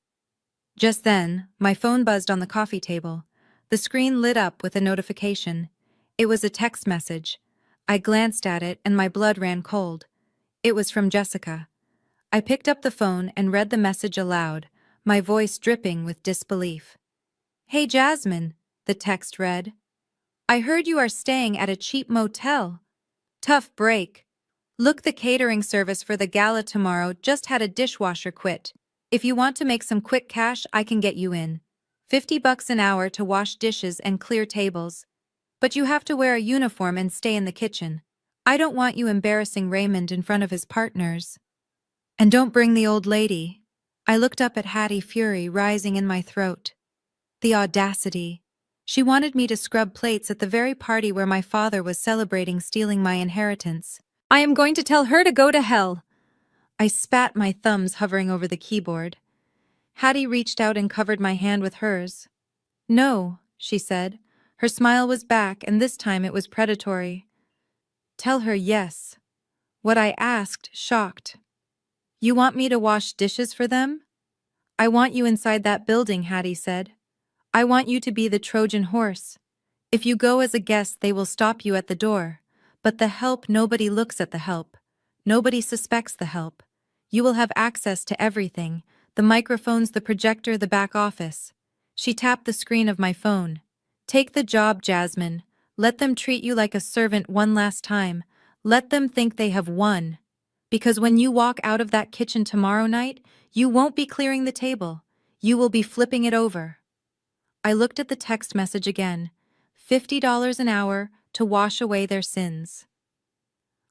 Just then, my phone buzzed on the coffee table. The screen lit up with a notification. It was a text message. I glanced at it and my blood ran cold. It was from Jessica. I picked up the phone and read the message aloud, my voice dripping with disbelief. "Hey Jasmine," the text read. "I heard you are staying at a cheap motel. Tough break. Look, the catering service for the gala tomorrow just had a dishwasher quit. If you want to make some quick cash, I can get you in. $50 an hour to wash dishes and clear tables. But you have to wear a uniform and stay in the kitchen. I don't want you embarrassing Raymond in front of his partners. And don't bring the old lady." I looked up at Hattie, fury rising in my throat. The audacity. She wanted me to scrub plates at the very party where my father was celebrating stealing my inheritance. "I am going to tell her to go to hell." I spat, my thumbs hovering over the keyboard. Hattie reached out and covered my hand with hers. "No," she said. Her smile was back, and this time it was predatory. "Tell her yes." What I asked, shocked. "You want me to wash dishes for them?" "I want you inside that building," Hattie said. "I want you to be the Trojan horse. If you go as a guest, they will stop you at the door. But the help, nobody looks at the help. Nobody suspects the help. You will have access to everything, the microphones, the projector, the back office." She tapped the screen of my phone. "Take the job, Jasmine. Let them treat you like a servant one last time. Let them think they have won. Because when you walk out of that kitchen tomorrow night, you won't be clearing the table. You will be flipping it over. I looked at the text message again. $50 an hour to wash away their sins.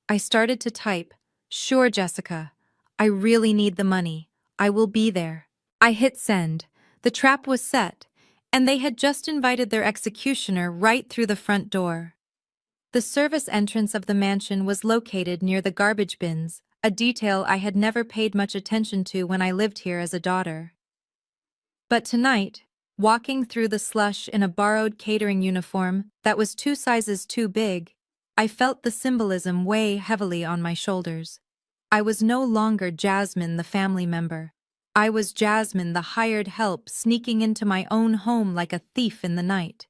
I started to type, "Sure, Jessica. I really need the money. I will be there." I hit send. The trap was set, and they had just invited their executioner right through the front door. The service entrance of the mansion was located near the garbage bins, a detail I had never paid much attention to when I lived here as a daughter. But tonight, walking through the slush in a borrowed catering uniform that was 2 sizes too big, I felt the symbolism weigh heavily on my shoulders. I was no longer Jasmine, the family member. I was Jasmine, the hired help, sneaking into my own home like a thief in the night.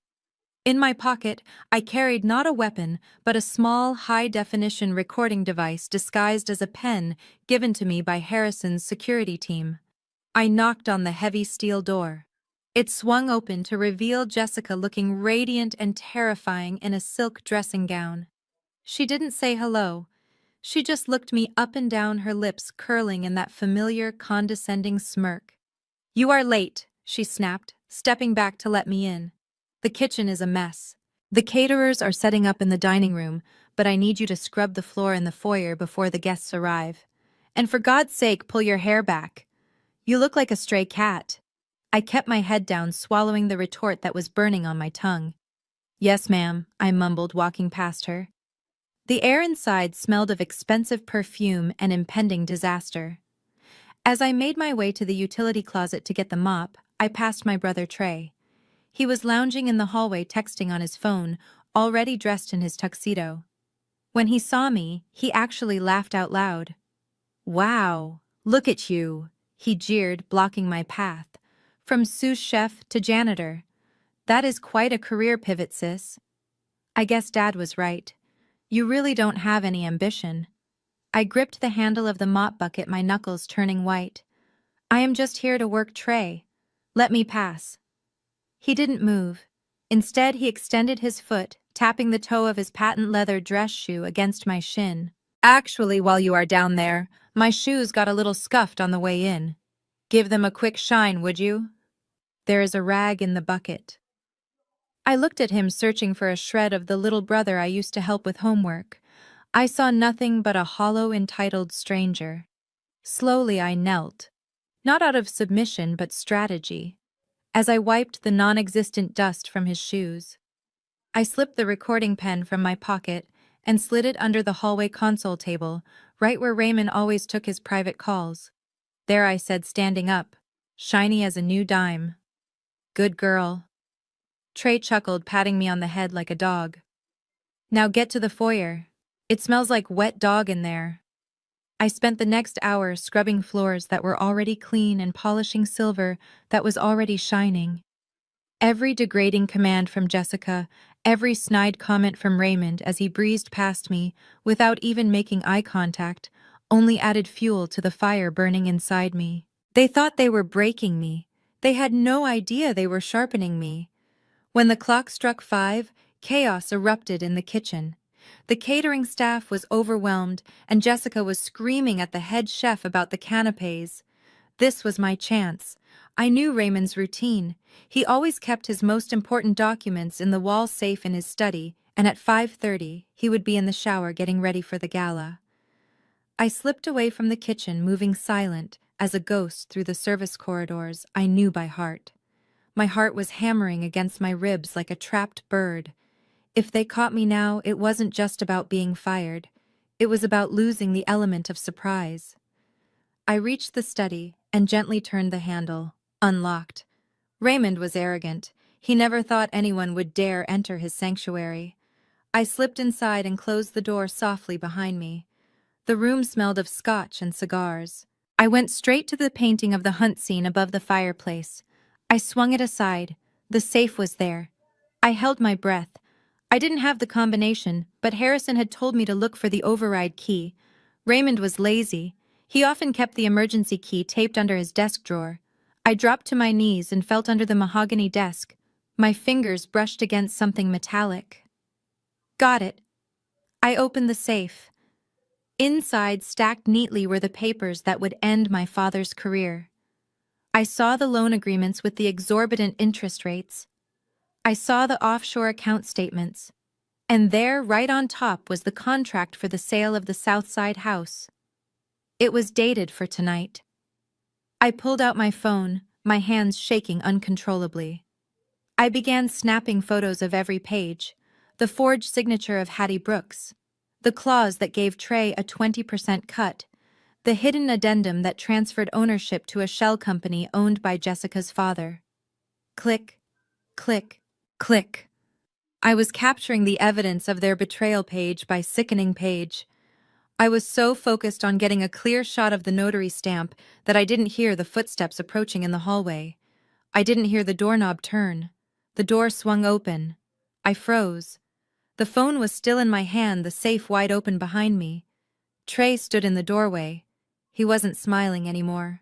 In my pocket, I carried not a weapon, but a small, high-definition recording device disguised as a pen given to me by Harrison's security team. I knocked on the heavy steel door. It swung open to reveal Jessica looking radiant and terrifying in a silk dressing gown. She didn't say hello. She just looked me up and down, her lips curling in that familiar, condescending smirk. "You are late," she snapped, stepping back to let me in. "The kitchen is a mess. The caterers are setting up in the dining room, but I need you to scrub the floor in the foyer before the guests arrive. And for God's sake, pull your hair back. You look like a stray cat." I kept my head down, swallowing the retort that was burning on my tongue. "Yes, ma'am," I mumbled, walking past her. The air inside smelled of expensive perfume and impending disaster. As I made my way to the utility closet to get the mop, I passed my brother Trey. He was lounging in the hallway texting on his phone, already dressed in his tuxedo. When he saw me, he actually laughed out loud. "Wow, look at you," he jeered, blocking my path. "From sous chef to janitor. That is quite a career pivot, sis." I guess Dad was right. You really don't have any ambition. I gripped the handle of the mop bucket, my knuckles turning white. "I am just here to work, Trey. Let me pass." He didn't move. Instead, he extended his foot, tapping the toe of his patent leather dress shoe against my shin. "Actually, while you are down there, my shoes got a little scuffed on the way in. Give them a quick shine, would you? There is a rag in the bucket." I looked at him, searching for a shred of the little brother I used to help with homework. I saw nothing but a hollow, entitled stranger. Slowly I knelt, not out of submission but strategy, as I wiped the non-existent dust from his shoes. I slipped the recording pen from my pocket and slid it under the hallway console table, right where Raymond always took his private calls. There I said, standing up, shiny as a new dime. "Good girl." Trey chuckled, patting me on the head like a dog. "Now get to the foyer. It smells like wet dog in there." I spent the next hour scrubbing floors that were already clean and polishing silver that was already shining. Every degrading command from Jessica, every snide comment from Raymond as he breezed past me without even making eye contact, only added fuel to the fire burning inside me. They thought they were breaking me. They had no idea they were sharpening me. When the clock struck 5, chaos erupted in the kitchen. The catering staff was overwhelmed, and Jessica was screaming at the head chef about the canapes. This was my chance. I knew Raymond's routine. He always kept his most important documents in the wall safe in his study, and at 5:30, he would be in the shower getting ready for the gala. I slipped away from the kitchen, moving silent as a ghost through the service corridors I knew by heart. My heart was hammering against my ribs like a trapped bird. If they caught me now, it wasn't just about being fired. It was about losing the element of surprise. I reached the study and gently turned the handle, unlocked. Raymond was arrogant. He never thought anyone would dare enter his sanctuary. I slipped inside and closed the door softly behind me. The room smelled of scotch and cigars. I went straight to the painting of the hunt scene above the fireplace. I swung it aside. The safe was there. I held my breath. I didn't have the combination, but Harrison had told me to look for the override key. Raymond was lazy. He often kept the emergency key taped under his desk drawer. I dropped to my knees and felt under the mahogany desk. My fingers brushed against something metallic. Got it. I opened the safe. Inside, stacked neatly, were the papers that would end my father's career. I saw the loan agreements with the exorbitant interest rates. I saw the offshore account statements. And there, right on top, was the contract for the sale of the Southside house. It was dated for tonight. I pulled out my phone, my hands shaking uncontrollably. I began snapping photos of every page, the forged signature of Hattie Brooks, the clause that gave Trey a 20% cut, the hidden addendum that transferred ownership to a shell company owned by Jessica's father. Click, click, click. I was capturing the evidence of their betrayal page by sickening page. I was so focused on getting a clear shot of the notary stamp that I didn't hear the footsteps approaching in the hallway. I didn't hear the doorknob turn. The door swung open. I froze. The phone was still in my hand, the safe wide open behind me. Trey stood in the doorway. He wasn't smiling anymore.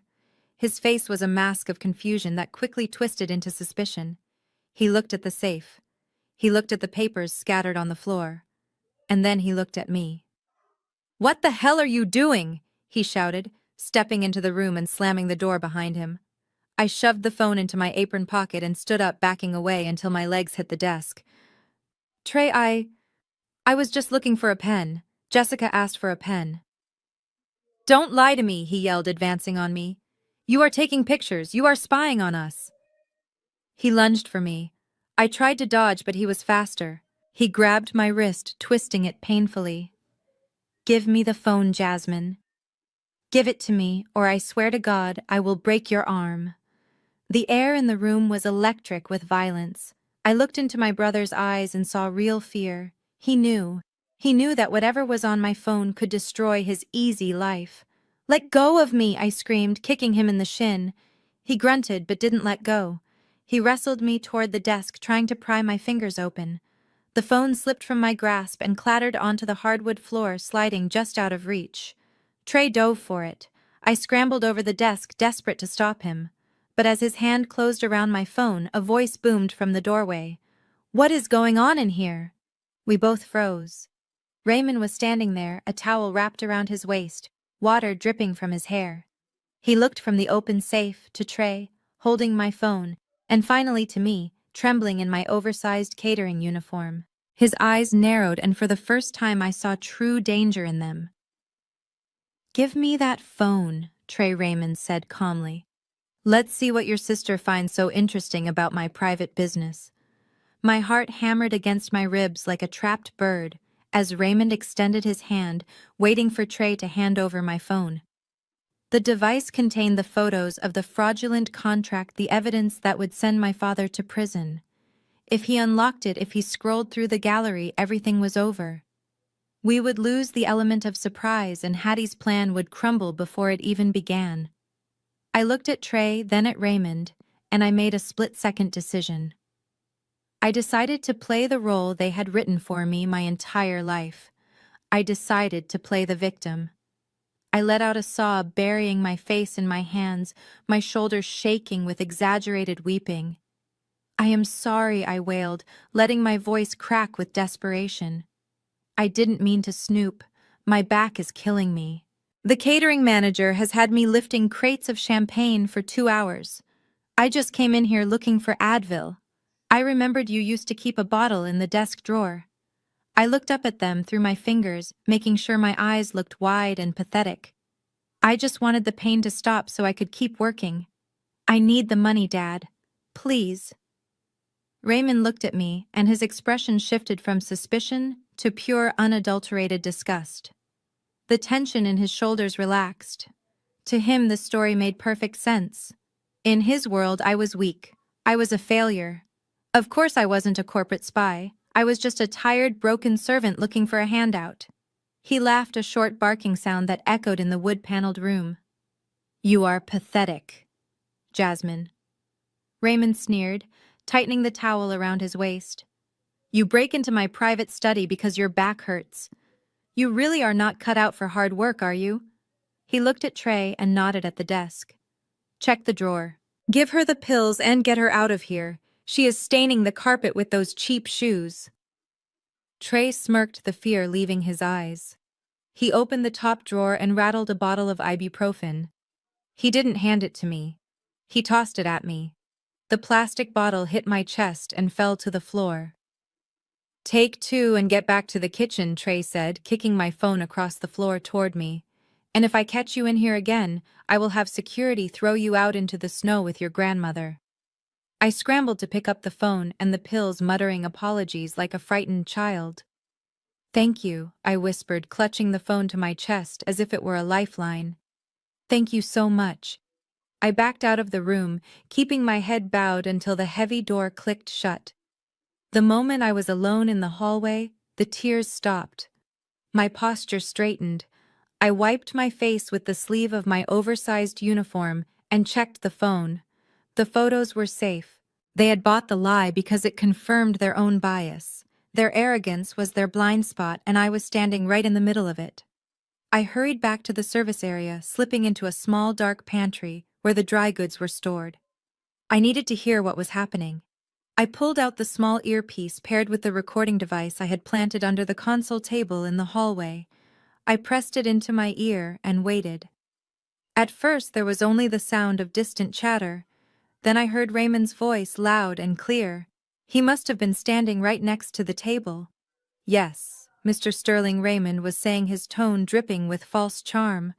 His face was a mask of confusion that quickly twisted into suspicion. He looked at the safe. He looked at the papers scattered on the floor. And then he looked at me. "What the hell are you doing?" he shouted, stepping into the room and slamming the door behind him. I shoved the phone into my apron pocket and stood up, backing away until my legs hit the desk. "Trey, I was just looking for a pen. Jessica asked for a pen." "Don't lie to me," he yelled, advancing on me. "You are taking pictures. You are spying on us." He lunged for me. I tried to dodge, but he was faster. He grabbed my wrist, twisting it painfully. "Give me the phone, Jasmine. Give it to me, or I swear to God I will break your arm." The air in the room was electric with violence. I looked into my brother's eyes and saw real fear. He knew. He knew that whatever was on my phone could destroy his easy life. "Let go of me," I screamed, kicking him in the shin. He grunted but didn't let go. He wrestled me toward the desk, trying to pry my fingers open. The phone slipped from my grasp and clattered onto the hardwood floor, sliding just out of reach. Trey dove for it. I scrambled over the desk, desperate to stop him. But as his hand closed around my phone, a voice boomed from the doorway. "What is going on in here?" We both froze. Raymond was standing there, a towel wrapped around his waist, water dripping from his hair. He looked from the open safe to Trey, holding my phone, and finally to me, trembling in my oversized catering uniform. His eyes narrowed, and for the first time I saw true danger in them. "Give me that phone," Trey Raymond said calmly. "Let's see what your sister finds so interesting about my private business." My heart hammered against my ribs like a trapped bird as Raymond extended his hand, waiting for Trey to hand over my phone. The device contained the photos of the fraudulent contract, the evidence that would send my father to prison. If he unlocked it, if he scrolled through the gallery, everything was over. We would lose the element of surprise, and Hattie's plan would crumble before it even began. I looked at Trey, then at Raymond, and I made a split-second decision. I decided to play the role they had written for me my entire life. I decided to play the victim. I let out a sob, burying my face in my hands, my shoulders shaking with exaggerated weeping. "I am sorry," I wailed, letting my voice crack with desperation. "I didn't mean to snoop. My back is killing me. The catering manager has had me lifting crates of champagne for 2 hours. I just came in here looking for Advil. I remembered you used to keep a bottle in the desk drawer." I looked up at them through my fingers, making sure my eyes looked wide and pathetic. "I just wanted the pain to stop so I could keep working. I need the money, Dad. Please." Raymond looked at me, and his expression shifted from suspicion to pure, unadulterated disgust. The tension in his shoulders relaxed. To him, the story made perfect sense. In his world, I was weak. I was a failure. Of course I wasn't a corporate spy. I was just a tired, broken servant looking for a handout. He laughed, a short barking sound that echoed in the wood-paneled room. "You are pathetic, Jasmine." Raymond sneered, tightening the towel around his waist. "You break into my private study because your back hurts. You really are not cut out for hard work, are you?" He looked at Trey and nodded at the desk. "Check the drawer. Give her the pills and get her out of here. She is staining the carpet with those cheap shoes." Trey smirked, the fear leaving his eyes. He opened the top drawer and rattled a bottle of ibuprofen. He didn't hand it to me. He tossed it at me. The plastic bottle hit my chest and fell to the floor. "Take two and get back to the kitchen," Trey said, kicking my phone across the floor toward me. "And if I catch you in here again, I will have security throw you out into the snow with your grandmother." I scrambled to pick up the phone and the pills, muttering apologies like a frightened child. "Thank you," I whispered, clutching the phone to my chest as if it were a lifeline. "Thank you so much." I backed out of the room, keeping my head bowed until the heavy door clicked shut. The moment I was alone in the hallway, the tears stopped. My posture straightened. I wiped my face with the sleeve of my oversized uniform and checked the phone. The photos were safe. They had bought the lie because it confirmed their own bias. Their arrogance was their blind spot, and I was standing right in the middle of it. I hurried back to the service area, slipping into a small dark pantry where the dry goods were stored. I needed to hear what was happening. I pulled out the small earpiece paired with the recording device I had planted under the console table in the hallway. I pressed it into my ear and waited. At first there was only the sound of distant chatter. Then I heard Raymond's voice, loud and clear. He must have been standing right next to the table. "Yes," Mr. Sterling Raymond was saying, his tone dripping with false charm.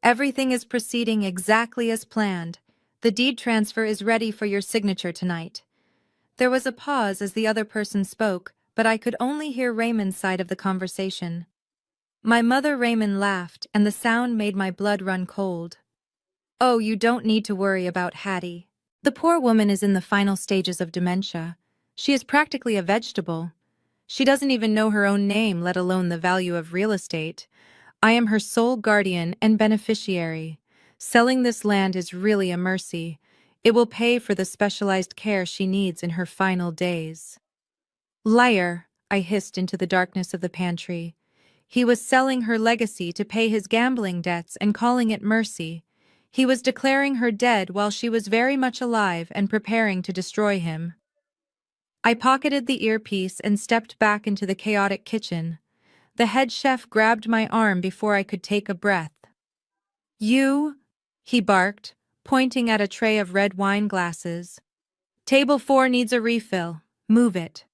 "Everything is proceeding exactly as planned. The deed transfer is ready for your signature tonight." There was a pause as the other person spoke, but I could only hear Raymond's side of the conversation. "My mother," Raymond laughed, and the sound made my blood run cold. "Oh, you don't need to worry about Hattie. The poor woman is in the final stages of dementia. She is practically a vegetable. She doesn't even know her own name, let alone the value of real estate. I am her sole guardian and beneficiary. Selling this land is really a mercy. It will pay for the specialized care she needs in her final days." "Liar," I hissed into the darkness of the pantry. He was selling her legacy to pay his gambling debts and calling it mercy. He was declaring her dead while she was very much alive and preparing to destroy him. I pocketed the earpiece and stepped back into the chaotic kitchen. The head chef grabbed my arm before I could take a breath. "You," he barked, pointing at a tray of red wine glasses. "Table 4 needs a refill. Move it."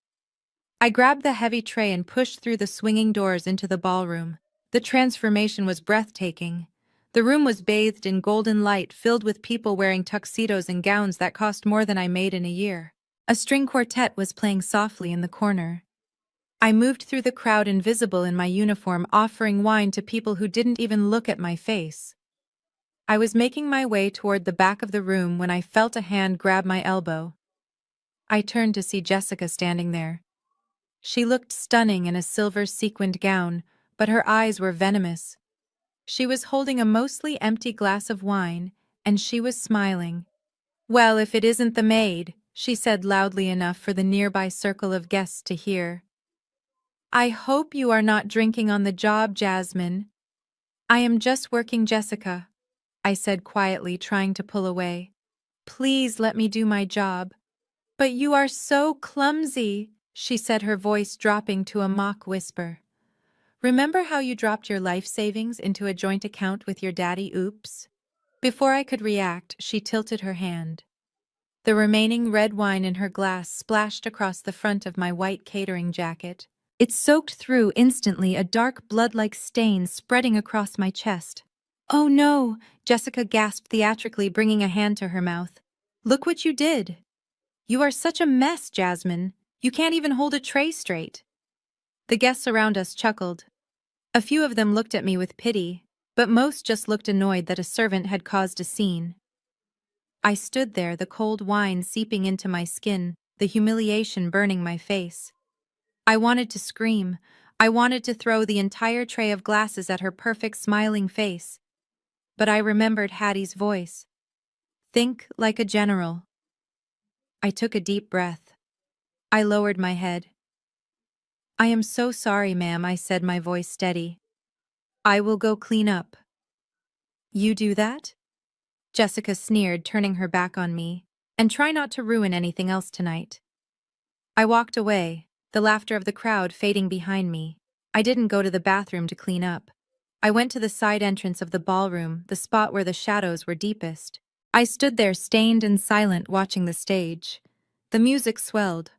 I grabbed the heavy tray and pushed through the swinging doors into the ballroom. The transformation was breathtaking. The room was bathed in golden light, filled with people wearing tuxedos and gowns that cost more than I made in a year. A string quartet was playing softly in the corner. I moved through the crowd, invisible in my uniform, offering wine to people who didn't even look at my face. I was making my way toward the back of the room when I felt a hand grab my elbow. I turned to see Jessica standing there. She looked stunning in a silver sequined gown, but her eyes were venomous. She was holding a mostly empty glass of wine, and she was smiling. "Well, if it isn't the maid," she said loudly enough for the nearby circle of guests to hear. "I hope you are not drinking on the job, Jasmine." "I am just working, Jessica," I said quietly, trying to pull away. "Please let me do my job." "But you are so clumsy," she said, her voice dropping to a mock whisper. "Remember how you dropped your life savings into a joint account with your daddy? Oops." Before I could react, she tilted her hand. The remaining red wine in her glass splashed across the front of my white catering jacket. It soaked through instantly, a dark blood-like stain spreading across my chest. "Oh no," Jessica gasped theatrically, bringing a hand to her mouth. "Look what you did. You are such a mess, Jasmine. You can't even hold a tray straight." The guests around us chuckled. A few of them looked at me with pity, but most just looked annoyed that a servant had caused a scene. I stood there, the cold wine seeping into my skin, the humiliation burning my face. I wanted to scream. I wanted to throw the entire tray of glasses at her perfect smiling face. But I remembered Hattie's voice. "Think like a general." I took a deep breath. I lowered my head. "I am so sorry, ma'am," I said, my voice steady. "I will go clean up." "You do that?" Jessica sneered, turning her back on me. "And try not to ruin anything else tonight." I walked away. the laughter of the crowd fading behind me. I didn't go to the bathroom to clean up. I went to the side entrance of the ballroom, the spot where the shadows were deepest. I stood there stained and silent watching the stage. The music swelled.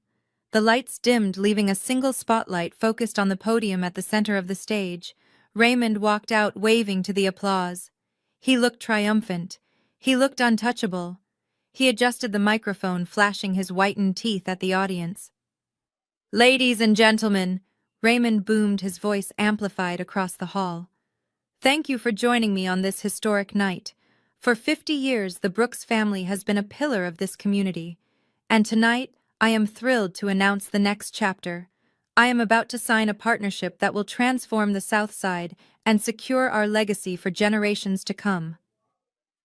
The lights dimmed, leaving a single spotlight focused on the podium at the center of the stage. Raymond walked out waving to the applause. He looked triumphant. He looked untouchable. He adjusted the microphone, flashing his whitened teeth at the audience. "Ladies and gentlemen," Raymond boomed, his voice amplified across the hall. "Thank you for joining me on this historic night. For 50 years, the Brooks family has been a pillar of this community. And tonight, I am thrilled to announce the next chapter. I am about to sign a partnership that will transform the South Side and secure our legacy for generations to come."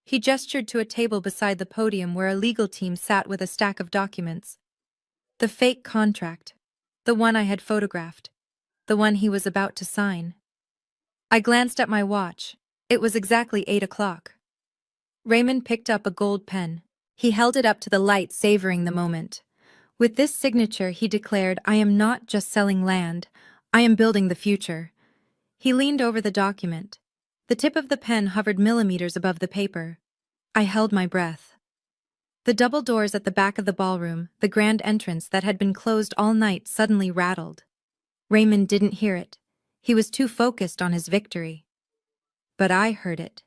He gestured to a table beside the podium where a legal team sat with a stack of documents. The fake contract. The one I had photographed. The one he was about to sign. I glanced at my watch. It was exactly 8 o'clock. Raymond picked up a gold pen. He held it up to the light, savoring the moment. With this signature, he declared, "I am not just selling land. I am building the future." He leaned over the document. The tip of the pen hovered millimeters above the paper. I held my breath. The double doors at the back of the ballroom, the grand entrance that had been closed all night, suddenly rattled. Raymond didn't hear it. He was too focused on his victory. But I heard it,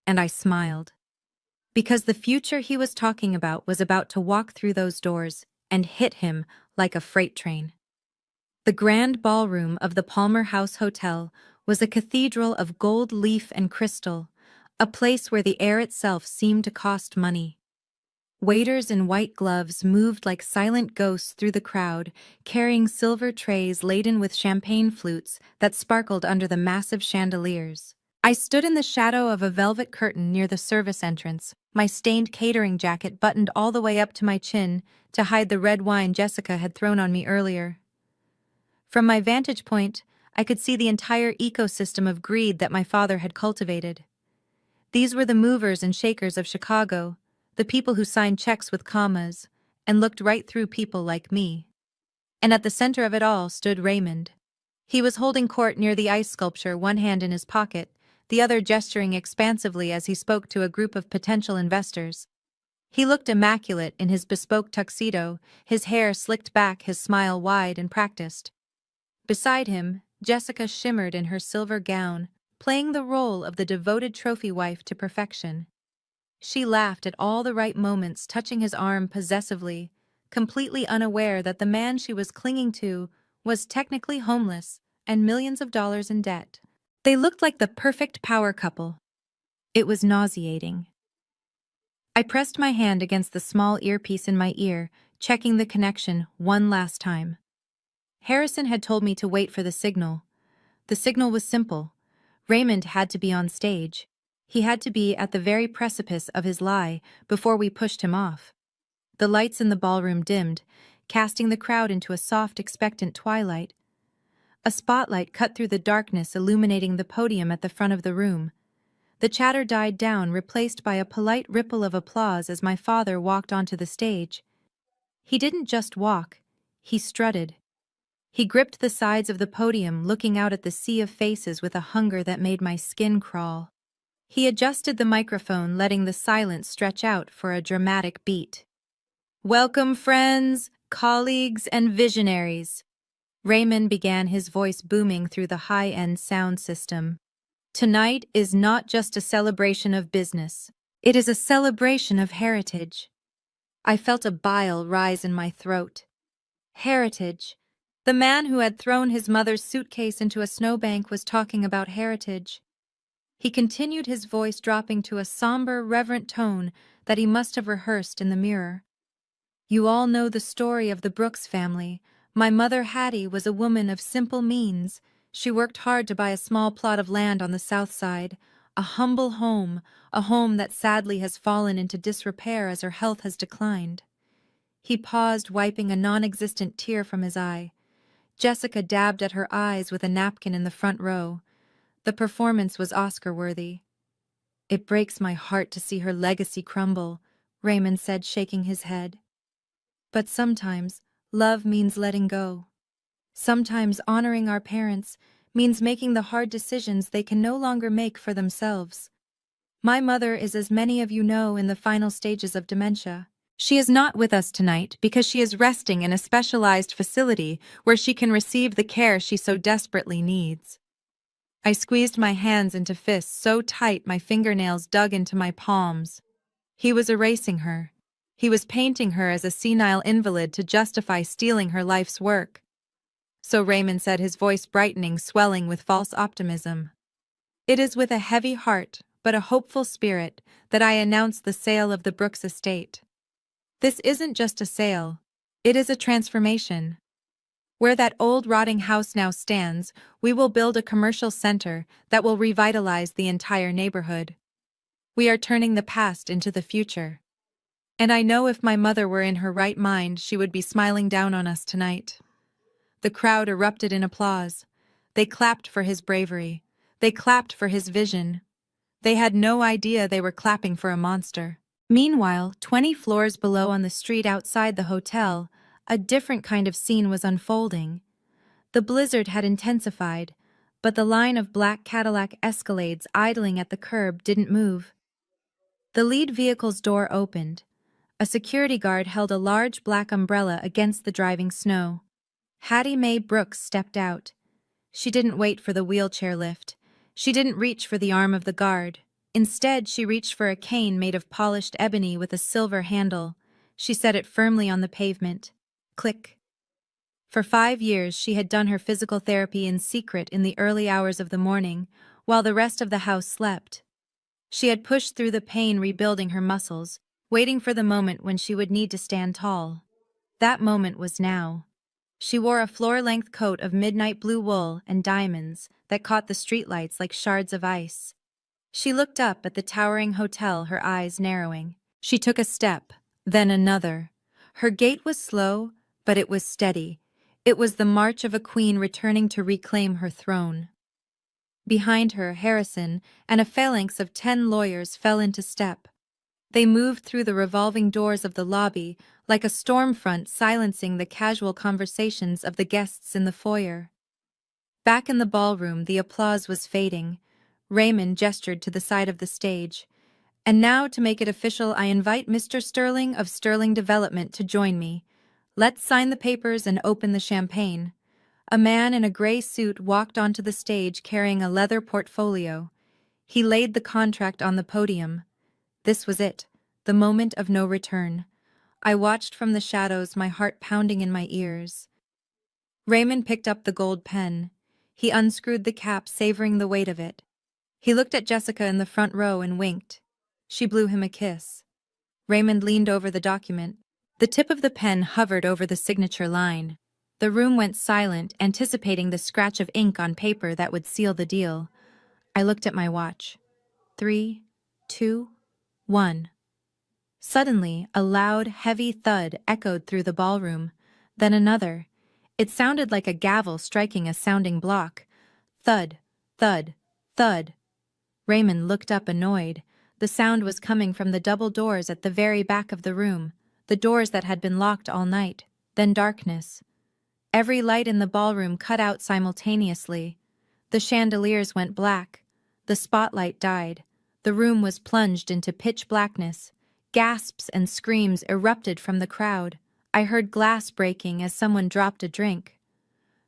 and I smiled. Because the future he was talking about was about to walk through those doors and hit him like a freight train. The grand ballroom of the Palmer House Hotel was a cathedral of gold leaf and crystal, a place where the air itself seemed to cost money. Waiters in white gloves moved like silent ghosts through the crowd, carrying silver trays laden with champagne flutes that sparkled under the massive chandeliers. I stood in the shadow of a velvet curtain near the service entrance, my stained catering jacket buttoned all the way up to my chin to hide the red wine Jessica had thrown on me earlier. From my vantage point, I could see the entire ecosystem of greed that my father had cultivated. These were the movers and shakers of Chicago, the people who signed checks with commas and looked right through people like me. And at the center of it all stood Raymond. He was holding court near the ice sculpture, one hand in his pocket, the other gesturing expansively as he spoke to a group of potential investors. He looked immaculate in his bespoke tuxedo, his hair slicked back, his smile wide and practiced. Beside him, Jessica shimmered in her silver gown, playing the role of the devoted trophy wife to perfection. She laughed at all the right moments, touching his arm possessively, completely unaware that the man she was clinging to was technically homeless and millions of dollars in debt. They looked like the perfect power couple. It was nauseating. I pressed my hand against the small earpiece in my ear, checking the connection one last time. Harrison had told me to wait for the signal. The signal was simple. Raymond had to be on stage. He had to be at the very precipice of his lie before we pushed him off. The lights in the ballroom dimmed, casting the crowd into a soft, expectant twilight. A spotlight cut through the darkness, illuminating the podium at the front of the room. The chatter died down, replaced by a polite ripple of applause as my father walked onto the stage. He didn't just walk, he strutted. He gripped the sides of the podium, looking out at the sea of faces with a hunger that made my skin crawl. He adjusted the microphone, letting the silence stretch out for a dramatic beat. "Welcome, friends, colleagues, and visionaries." Raymond began, his voice booming through the high-end sound system. "Tonight is not just a celebration of business. It is a celebration of heritage." I felt a bile rise in my throat. Heritage. The man who had thrown his mother's suitcase into a snowbank was talking about heritage. He continued, his voice dropping to a somber, reverent tone that he must have rehearsed in the mirror. "You all know the story of the Brooks family. My mother, Hattie, was a woman of simple means. She worked hard to buy a small plot of land on the south side, a humble home, a home that sadly has fallen into disrepair as her health has declined." He paused, wiping a non-existent tear from his eye. Jessica dabbed at her eyes with a napkin in the front row. The performance was Oscar-worthy. "It breaks my heart to see her legacy crumble," Raymond said, shaking his head. "But sometimes, love means letting go." Sometimes honoring our parents means making the hard decisions they can no longer make for themselves. My mother is, as many of you know, in the final stages of dementia. She is not with us tonight because she is resting in a specialized facility where she can receive the care she so desperately needs. I squeezed my hands into fists so tight my fingernails dug into my palms. He was erasing her. He was painting her as a senile invalid to justify stealing her life's work. So Raymond said, his voice brightening, swelling with false optimism. It is with a heavy heart, but a hopeful spirit, that I announce the sale of the Brooks estate. This isn't just a sale. It is a transformation. Where that old rotting house now stands, we will build a commercial center that will revitalize the entire neighborhood. We are turning the past into the future. And I know if my mother were in her right mind, she would be smiling down on us tonight. The crowd erupted in applause. They clapped for his bravery. They clapped for his vision. They had no idea they were clapping for a monster. Meanwhile, 20 floors below on the street outside the hotel, a different kind of scene was unfolding. The blizzard had intensified, but the line of black Cadillac Escalades idling at the curb didn't move. The lead vehicle's door opened. A security guard held a large black umbrella against the driving snow. Hattie Mae Brooks stepped out. She didn't wait for the wheelchair lift. She didn't reach for the arm of the guard. Instead, she reached for a cane made of polished ebony with a silver handle. She set it firmly on the pavement. Click. For 5 years, she had done her physical therapy in secret in the early hours of the morning, while the rest of the house slept. She had pushed through the pain, rebuilding her muscles, waiting for the moment when she would need to stand tall. That moment was now. She wore a floor-length coat of midnight blue wool and diamonds that caught the streetlights like shards of ice. She looked up at the towering hotel, her eyes narrowing. She took a step, then another. Her gait was slow, but it was steady. It was the march of a queen returning to reclaim her throne. Behind her, Harrison and a phalanx of 10 lawyers fell into step. They moved through the revolving doors of the lobby like a storm front, silencing the casual conversations of the guests in the foyer. Back in the ballroom, the applause was fading. Raymond gestured to the side of the stage. And now, to make it official, I invite Mr. Sterling of Sterling Development to join me. Let's sign the papers and open the champagne. A man in a gray suit walked onto the stage carrying a leather portfolio. He laid the contract on the podium. This was it, the moment of no return. I watched from the shadows, my heart pounding in my ears. Raymond picked up the gold pen. He unscrewed the cap, savoring the weight of it. He looked at Jessica in the front row and winked. She blew him a kiss. Raymond leaned over the document. The tip of the pen hovered over the signature line. The room went silent, anticipating the scratch of ink on paper that would seal the deal. I looked at my watch. 3, 2, 1. Suddenly, a loud, heavy thud echoed through the ballroom. Then another. It sounded like a gavel striking a sounding block. Thud, thud, thud. Raymond looked up, annoyed. The sound was coming from the double doors at the very back of the room, the doors that had been locked all night. Then darkness. Every light in the ballroom cut out simultaneously. The chandeliers went black. The spotlight died. The room was plunged into pitch blackness. Gasps and screams erupted from the crowd. I heard glass breaking as someone dropped a drink.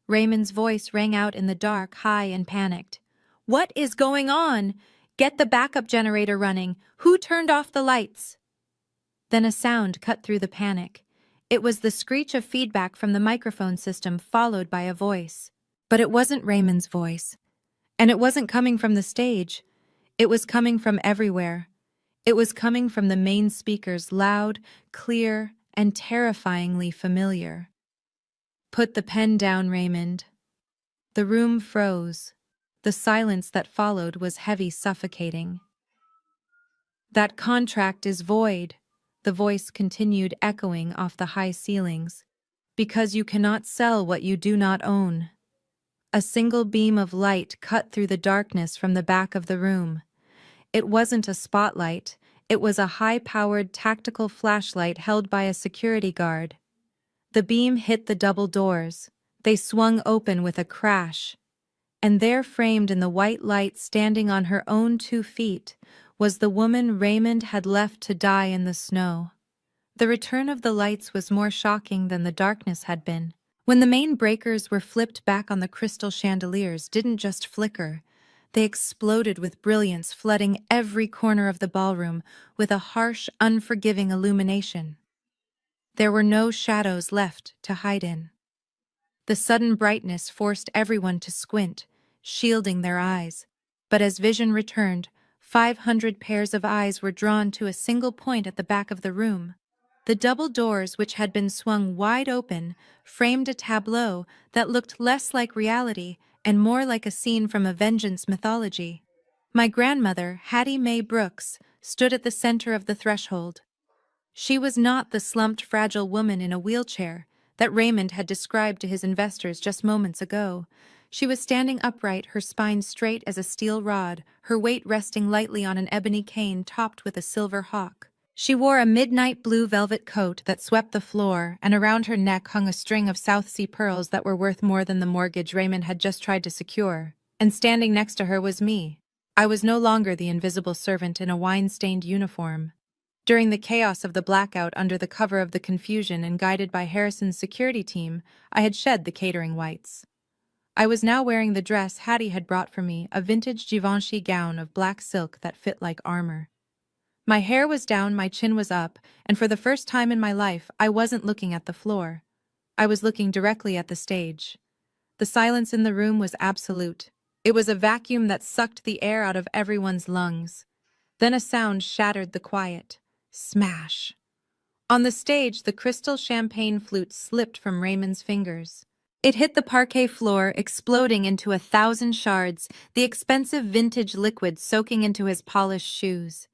Raymond's voice rang out in the dark, high and panicked. "What is going on? Get the backup generator running. Who turned off the lights?" Then a sound cut through the panic. It was the screech of feedback from the microphone system, followed by a voice. But it wasn't Raymond's voice. And it wasn't coming from the stage. It was coming from everywhere. It was coming from the main speakers, loud, clear, and terrifyingly familiar. "Put the pen down, Raymond." The room froze. The silence that followed was heavy, suffocating. "That contract is void," the voice continued, echoing off the high ceilings, "because you cannot sell what you do not own." A single beam of light cut through the darkness from the back of the room. It wasn't a spotlight. It was a high-powered tactical flashlight held by a security guard. The beam hit the double doors. They swung open with a crash, and there, framed in the white light, standing on her own 2 feet, was the woman Raymond had left to die in the snow. The return of the lights was more shocking than the darkness had been. When the main breakers were flipped back on, the crystal chandeliers didn't just flicker. They exploded with brilliance, flooding every corner of the ballroom with a harsh, unforgiving illumination. There were no shadows left to hide in. The sudden brightness forced everyone to squint, shielding their eyes. But as vision returned, 500 pairs of eyes were drawn to a single point at the back of the room. The double doors, which had been swung wide open, framed a tableau that looked less like reality and more like a scene from a vengeance mythology. My grandmother, Hattie Mae Brooks, stood at the center of the threshold. She was not the slumped, fragile woman in a wheelchair that Raymond had described to his investors just moments ago. She was standing upright, her spine straight as a steel rod, her weight resting lightly on an ebony cane topped with a silver hawk. She wore a midnight blue velvet coat that swept the floor, and around her neck hung a string of South Sea pearls that were worth more than the mortgage Raymond had just tried to secure. And standing next to her was me. I was no longer the invisible servant in a wine-stained uniform. During the chaos of the blackout, under the cover of the confusion and guided by Harrison's security team, I had shed the catering whites. I was now wearing the dress Hattie had brought for me, a vintage Givenchy gown of black silk that fit like armor. My hair was down, my chin was up, and for the first time in my life, I wasn't looking at the floor. I was looking directly at the stage. The silence in the room was absolute. It was a vacuum that sucked the air out of everyone's lungs. Then a sound shattered the quiet. Smash. On the stage, the crystal champagne flute slipped from Raymond's fingers. It hit the parquet floor, exploding into 1,000 shards, the expensive vintage liquid soaking into his polished shoes.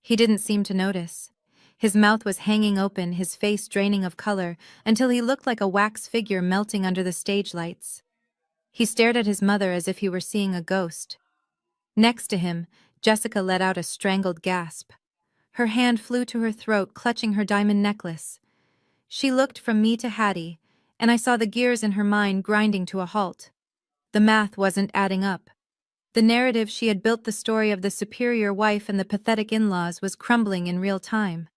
He didn't seem to notice. His mouth was hanging open, his face draining of color, until he looked like a wax figure melting under the stage lights. He stared at his mother as if he were seeing a ghost. Next to him, Jessica let out a strangled gasp. Her hand flew to her throat, clutching her diamond necklace. She looked from me to Hattie, and I saw the gears in her mind grinding to a halt. The math wasn't adding up. The narrative she had built, the story of the superior wife and the pathetic in-laws, was crumbling in real time.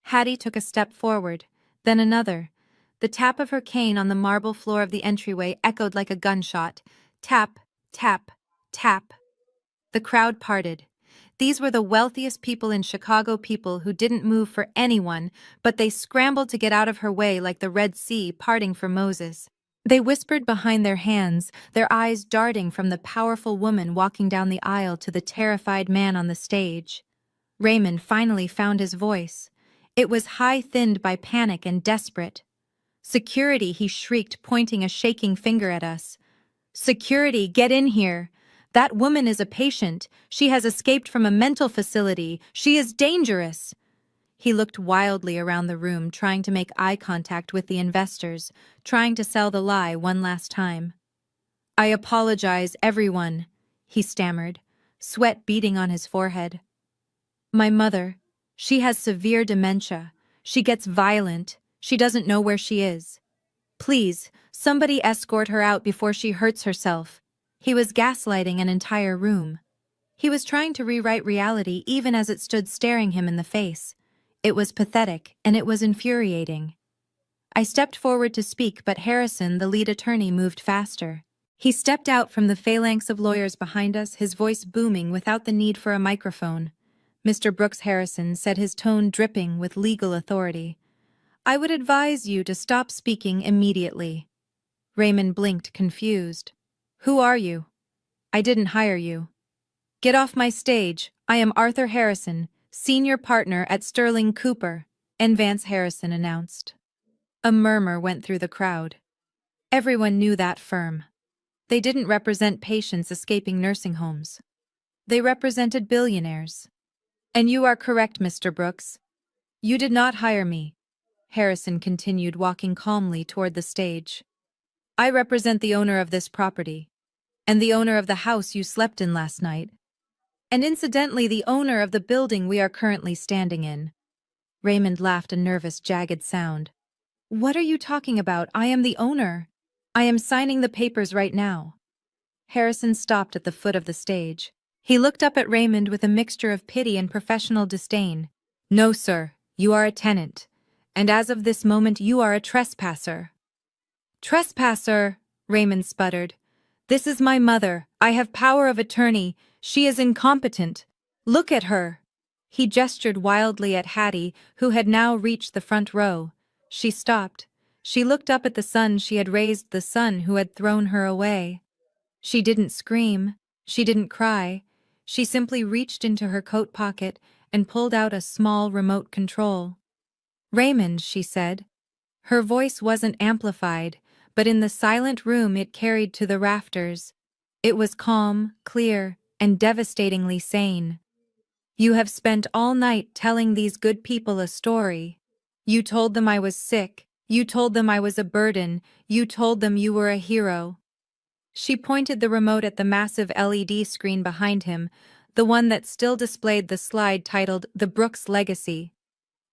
Hattie took a step forward, then another. The tap of her cane on the marble floor of the entryway echoed like a gunshot. Tap, tap, tap. The crowd parted. These were the wealthiest people in Chicago, people who didn't move for anyone, but they scrambled to get out of her way like the Red Sea parting for Moses. They whispered behind their hands, their eyes darting from the powerful woman walking down the aisle to the terrified man on the stage. Raymond finally found his voice. It was high-thinned by panic and desperate. "Security," he shrieked, pointing a shaking finger at us. "Security, get in here! That woman is a patient. She has escaped from a mental facility. She is dangerous." He looked wildly around the room, trying to make eye contact with the investors, trying to sell the lie one last time. "I apologize, everyone," he stammered, sweat beading on his forehead. "My mother, she has severe dementia. She gets violent. She doesn't know where she is. Please, somebody escort her out before she hurts herself." He was gaslighting an entire room. He was trying to rewrite reality even as it stood staring him in the face. It was pathetic, and it was infuriating. I stepped forward to speak, but Harrison, the lead attorney, moved faster. He stepped out from the phalanx of lawyers behind us, his voice booming without the need for a microphone. "Mr. Brooks Harrison," said, his tone dripping with legal authority, "I would advise you to stop speaking immediately." Raymond blinked, confused. "Who are you? I didn't hire you." "Get off my stage. I am Arthur Harrison, senior partner at Sterling Cooper," Vance Harrison announced. A murmur went through the crowd. Everyone knew that firm. They didn't represent patients escaping nursing homes. They represented billionaires. "And you are correct, Mr. Brooks. You did not hire me," Harrison continued, walking calmly toward the stage. "I represent the owner of this property, and the owner of the house you slept in last night, and incidentally the owner of the building we are currently standing in." Raymond laughed, a nervous, jagged sound. "What are you talking about? I am the owner." I am signing the papers right now. Harrison stopped at the foot of the stage. He looked up at Raymond with a mixture of pity and professional disdain. No, sir, you are a tenant. And as of this moment, you are a trespasser. Trespasser, Raymond sputtered. This is my mother. I have power of attorney. She is incompetent. Look at her. He gestured wildly at Hattie, who had now reached the front row. She stopped. She looked up at the son she had raised, the son who had thrown her away. She didn't scream. She didn't cry. She simply reached into her coat pocket and pulled out a small remote control. Raymond, she said. Her voice wasn't amplified, but in the silent room it carried to the rafters. It was calm, clear, and devastatingly sane. You have spent all night telling these good people a story. You told them I was sick. You told them I was a burden. You told them you were a hero. She pointed the remote at the massive LED screen behind him, the one that still displayed the slide titled The Brooks Legacy.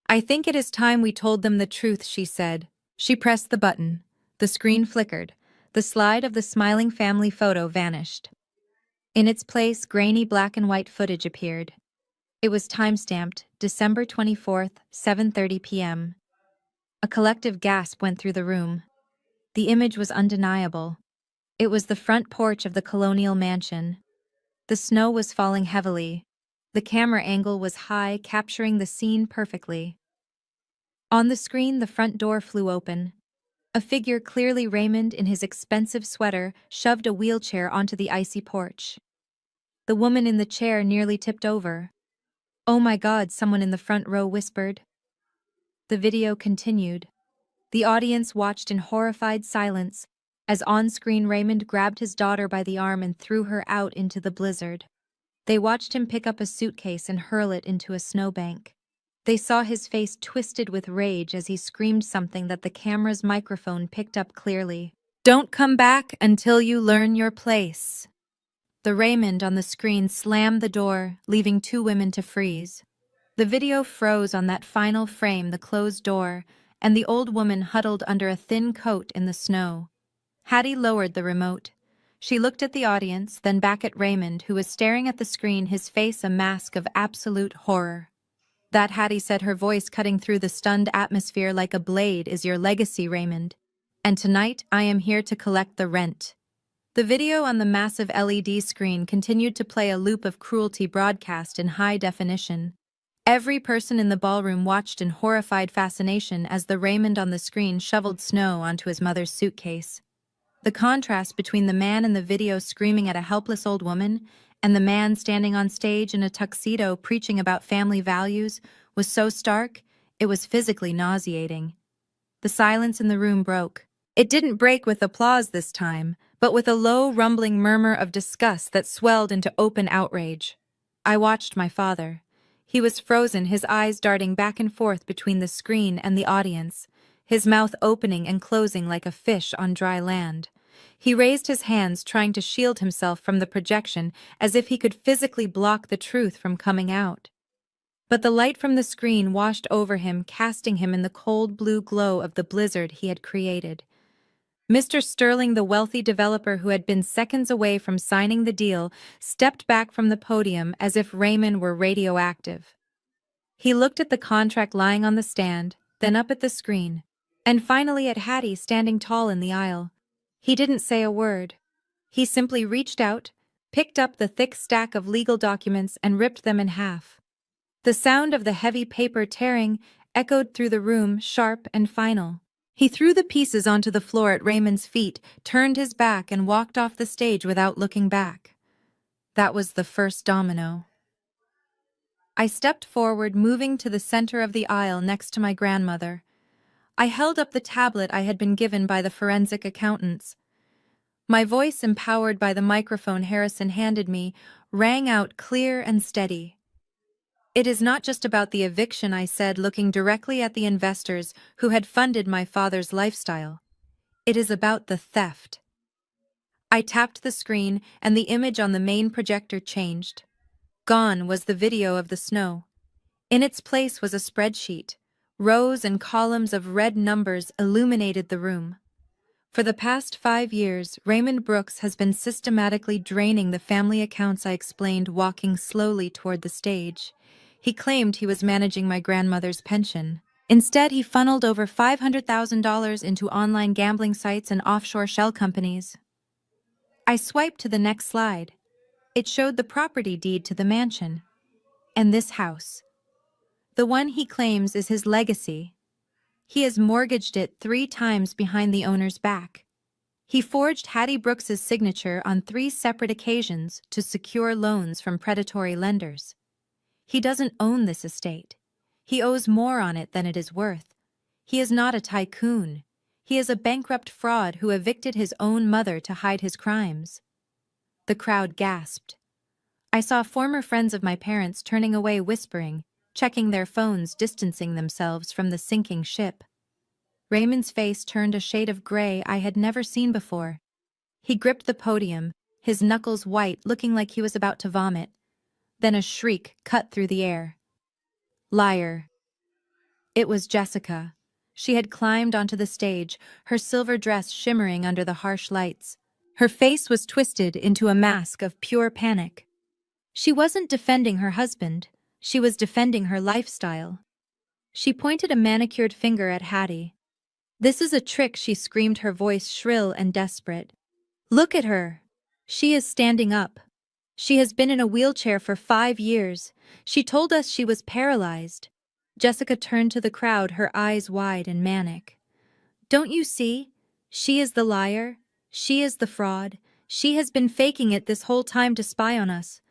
I think it is time we told them the truth, she said. She pressed the button. The screen flickered. The slide of the smiling family photo vanished. In its place, grainy black and white footage appeared. It was time-stamped, December 24th, 7:30 p.m. A collective gasp went through the room. The image was undeniable. It was the front porch of the colonial mansion. The snow was falling heavily. The camera angle was high, capturing the scene perfectly. On the screen, the front door flew open. A figure, clearly Raymond in his expensive sweater, shoved a wheelchair onto the icy porch. The woman in the chair nearly tipped over. Oh my God, someone in the front row whispered. The video continued. The audience watched in horrified silence as on-screen Raymond grabbed his daughter by the arm and threw her out into the blizzard. They watched him pick up a suitcase and hurl it into a snowbank. They saw his face twisted with rage as he screamed something that the camera's microphone picked up clearly. Don't come back until you learn your place. The Raymond on the screen slammed the door, leaving two women to freeze. The video froze on that final frame, the closed door, and the old woman huddled under a thin coat in the snow. Hattie lowered the remote. She looked at the audience, then back at Raymond, who was staring at the screen, his face a mask of absolute horror. That, Hattie said, her voice cutting through the stunned atmosphere like a blade, is your legacy, Raymond. And tonight, I am here to collect the rent. The video on the massive LED screen continued to play a loop of cruelty broadcast in high definition. Every person in the ballroom watched in horrified fascination as the Raymond on the screen shoveled snow onto his mother's suitcase. The contrast between the man in the video screaming at a helpless old woman and the man standing on stage in a tuxedo preaching about family values was so stark, it was physically nauseating. The silence in the room broke. It didn't break with applause this time, but with a low, rumbling murmur of disgust that swelled into open outrage. I watched my father. He was frozen, his eyes darting back and forth between the screen and the audience, his mouth opening and closing like a fish on dry land. He raised his hands, trying to shield himself from the projection, as if he could physically block the truth from coming out. But the light from the screen washed over him, casting him in the cold blue glow of the blizzard he had created. Mr. Sterling, the wealthy developer who had been seconds away from signing the deal, stepped back from the podium as if Raymond were radioactive. He looked at the contract lying on the stand, then up at the screen, and finally at Hattie standing tall in the aisle. He didn't say a word. He simply reached out, picked up the thick stack of legal documents and ripped them in half. The sound of the heavy paper tearing echoed through the room, sharp and final. He threw the pieces onto the floor at Raymond's feet, turned his back, and walked off the stage without looking back. That was the first domino. I stepped forward, moving to the center of the aisle next to my grandmother. I held up the tablet I had been given by the forensic accountants. My voice, empowered by the microphone Harrison handed me, rang out clear and steady. It is not just about the eviction, I said, looking directly at the investors who had funded my father's lifestyle. It is about the theft. I tapped the screen, and the image on the main projector changed. Gone was the video of the snow. In its place was a spreadsheet. Rows and columns of red numbers illuminated the room. For the past 5 years, Raymond Brooks has been systematically draining the family accounts I explained, walking slowly toward the stage. He claimed he was managing my grandmother's pension. Instead, he funneled over $500,000 into online gambling sites and offshore shell companies. I swiped to the next slide. It showed the property deed to the mansion. And this house. The one he claims is his legacy. He has mortgaged it 3 times behind the owner's back. He forged Hattie Brooks's signature on 3 separate occasions to secure loans from predatory lenders. He doesn't own this estate. He owes more on it than it is worth. He is not a tycoon. He is a bankrupt fraud who evicted his own mother to hide his crimes. The crowd gasped. I saw former friends of my parents turning away, whispering, checking their phones, distancing themselves from the sinking ship. Raymond's face turned a shade of gray I had never seen before. He gripped the podium, his knuckles white, looking like he was about to vomit. Then a shriek cut through the air. Liar. It was Jessica. She had climbed onto the stage, her silver dress shimmering under the harsh lights. Her face was twisted into a mask of pure panic. She wasn't defending her husband. She was defending her lifestyle. She pointed a manicured finger at Hattie. "This is a trick," she screamed, her voice shrill and desperate. "Look at her. She is standing up. She has been in a wheelchair for 5 years. She told us she was paralyzed." Jessica turned to the crowd, her eyes wide and manic. "Don't you see? She is the liar. She is the fraud. She has been faking it this whole time to spy on us.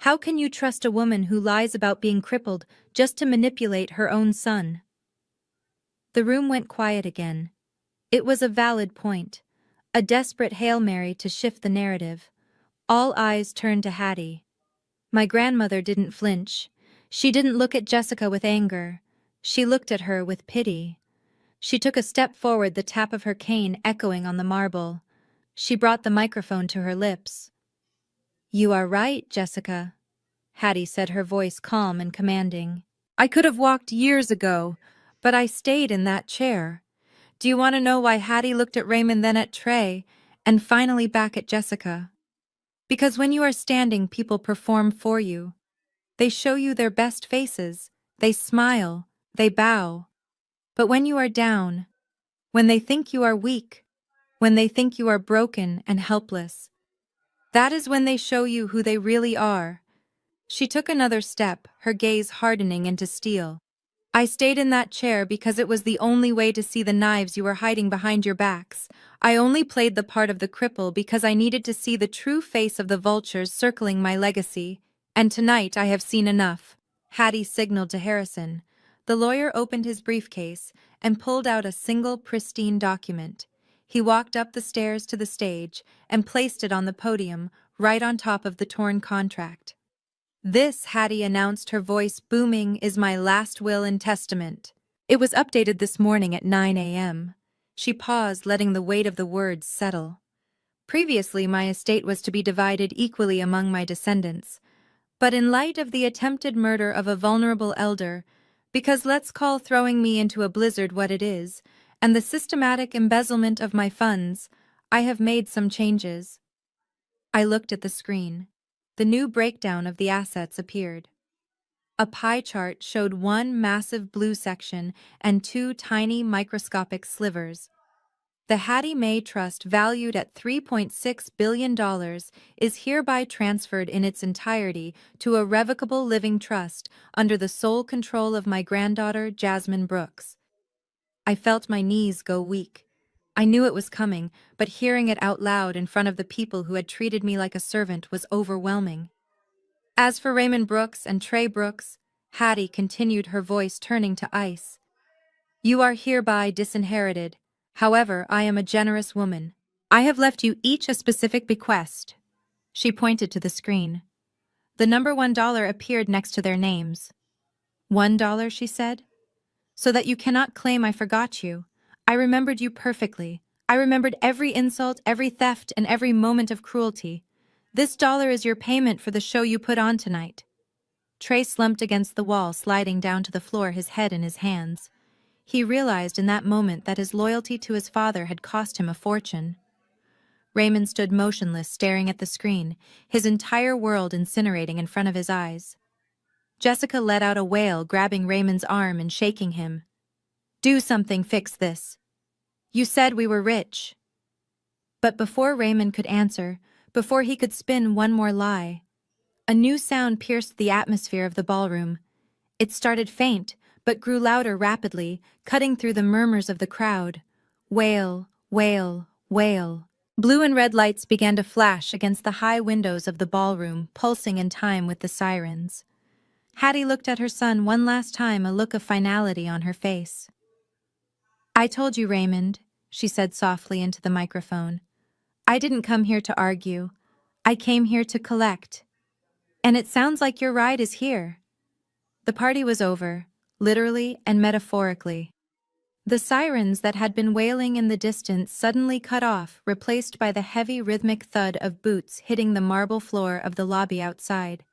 How can you trust a woman who lies about being crippled just to manipulate her own son?" The room went quiet again. It was a valid point, a desperate Hail Mary to shift the narrative. All eyes turned to Hattie. My grandmother didn't flinch. She didn't look at Jessica with anger. She looked at her with pity. She took a step forward, the tap of her cane echoing on the marble. She brought the microphone to her lips. "You are right, Jessica," Hattie said, her voice calm and commanding. "I could have walked years ago, but I stayed in that chair." Do you want to know why Hattie looked at Raymond, then at Trey, and finally back at Jessica? Because when you are standing, people perform for you. They show you their best faces. They smile. They bow. But when you are down, when they think you are weak, when they think you are broken and helpless, that is when they show you who they really are. She took another step, her gaze hardening into steel. "I stayed in that chair because it was the only way to see the knives you were hiding behind your backs. I only played the part of the cripple because I needed to see the true face of the vultures circling my legacy. And tonight I have seen enough." Hattie signaled to Harrison. The lawyer opened his briefcase and pulled out a single pristine document. He walked up the stairs to the stage and placed it on the podium, right on top of the torn contract. "This," Hattie announced, her voice booming, "is my last will and testament. It was updated this morning at 9 a.m. She paused, letting the weight of the words settle. "Previously, my estate was to be divided equally among my descendants. But in light of the attempted murder of a vulnerable elder, because let's call throwing me into a blizzard what it is, and the systematic embezzlement of my funds, I have made some changes." I looked at the screen. The new breakdown of the assets appeared. A pie chart showed one massive blue section and 2 tiny microscopic slivers. The Hattie Mae Trust, valued at $3.6 billion, is hereby transferred in its entirety to a revocable living trust under the sole control of my granddaughter, Jasmine Brooks. I felt my knees go weak. I knew it was coming, but hearing it out loud in front of the people who had treated me like a servant was overwhelming. "As for Raymond Brooks and Trey Brooks," Hattie continued, her voice turning to ice, "you are hereby disinherited. However, I am a generous woman. I have left you each a specific bequest." She pointed to the screen. The number $1 appeared next to their names. $1, she said? "So that you cannot claim I forgot you. I remembered you perfectly. I remembered every insult, every theft, and every moment of cruelty. This dollar is your payment for the show you put on tonight." Trey slumped against the wall, sliding down to the floor, his head in his hands. He realized in that moment that his loyalty to his father had cost him a fortune. Raymond stood motionless, staring at the screen, his entire world incinerating in front of his eyes. Jessica let out a wail, grabbing Raymond's arm and shaking him. "Do something, fix this. You said we were rich." But before Raymond could answer, before he could spin one more lie, a new sound pierced the atmosphere of the ballroom. It started faint, but grew louder rapidly, cutting through the murmurs of the crowd. Wail, wail, wail. Blue and red lights began to flash against the high windows of the ballroom, pulsing in time with the sirens. Hattie looked at her son one last time, a look of finality on her face. "I told you, Raymond," she said softly into the microphone. "I didn't come here to argue. I came here to collect. And it sounds like your ride is here." The party was over, literally and metaphorically. The sirens that had been wailing in the distance suddenly cut off, replaced by the heavy rhythmic thud of boots hitting the marble floor of the lobby outside.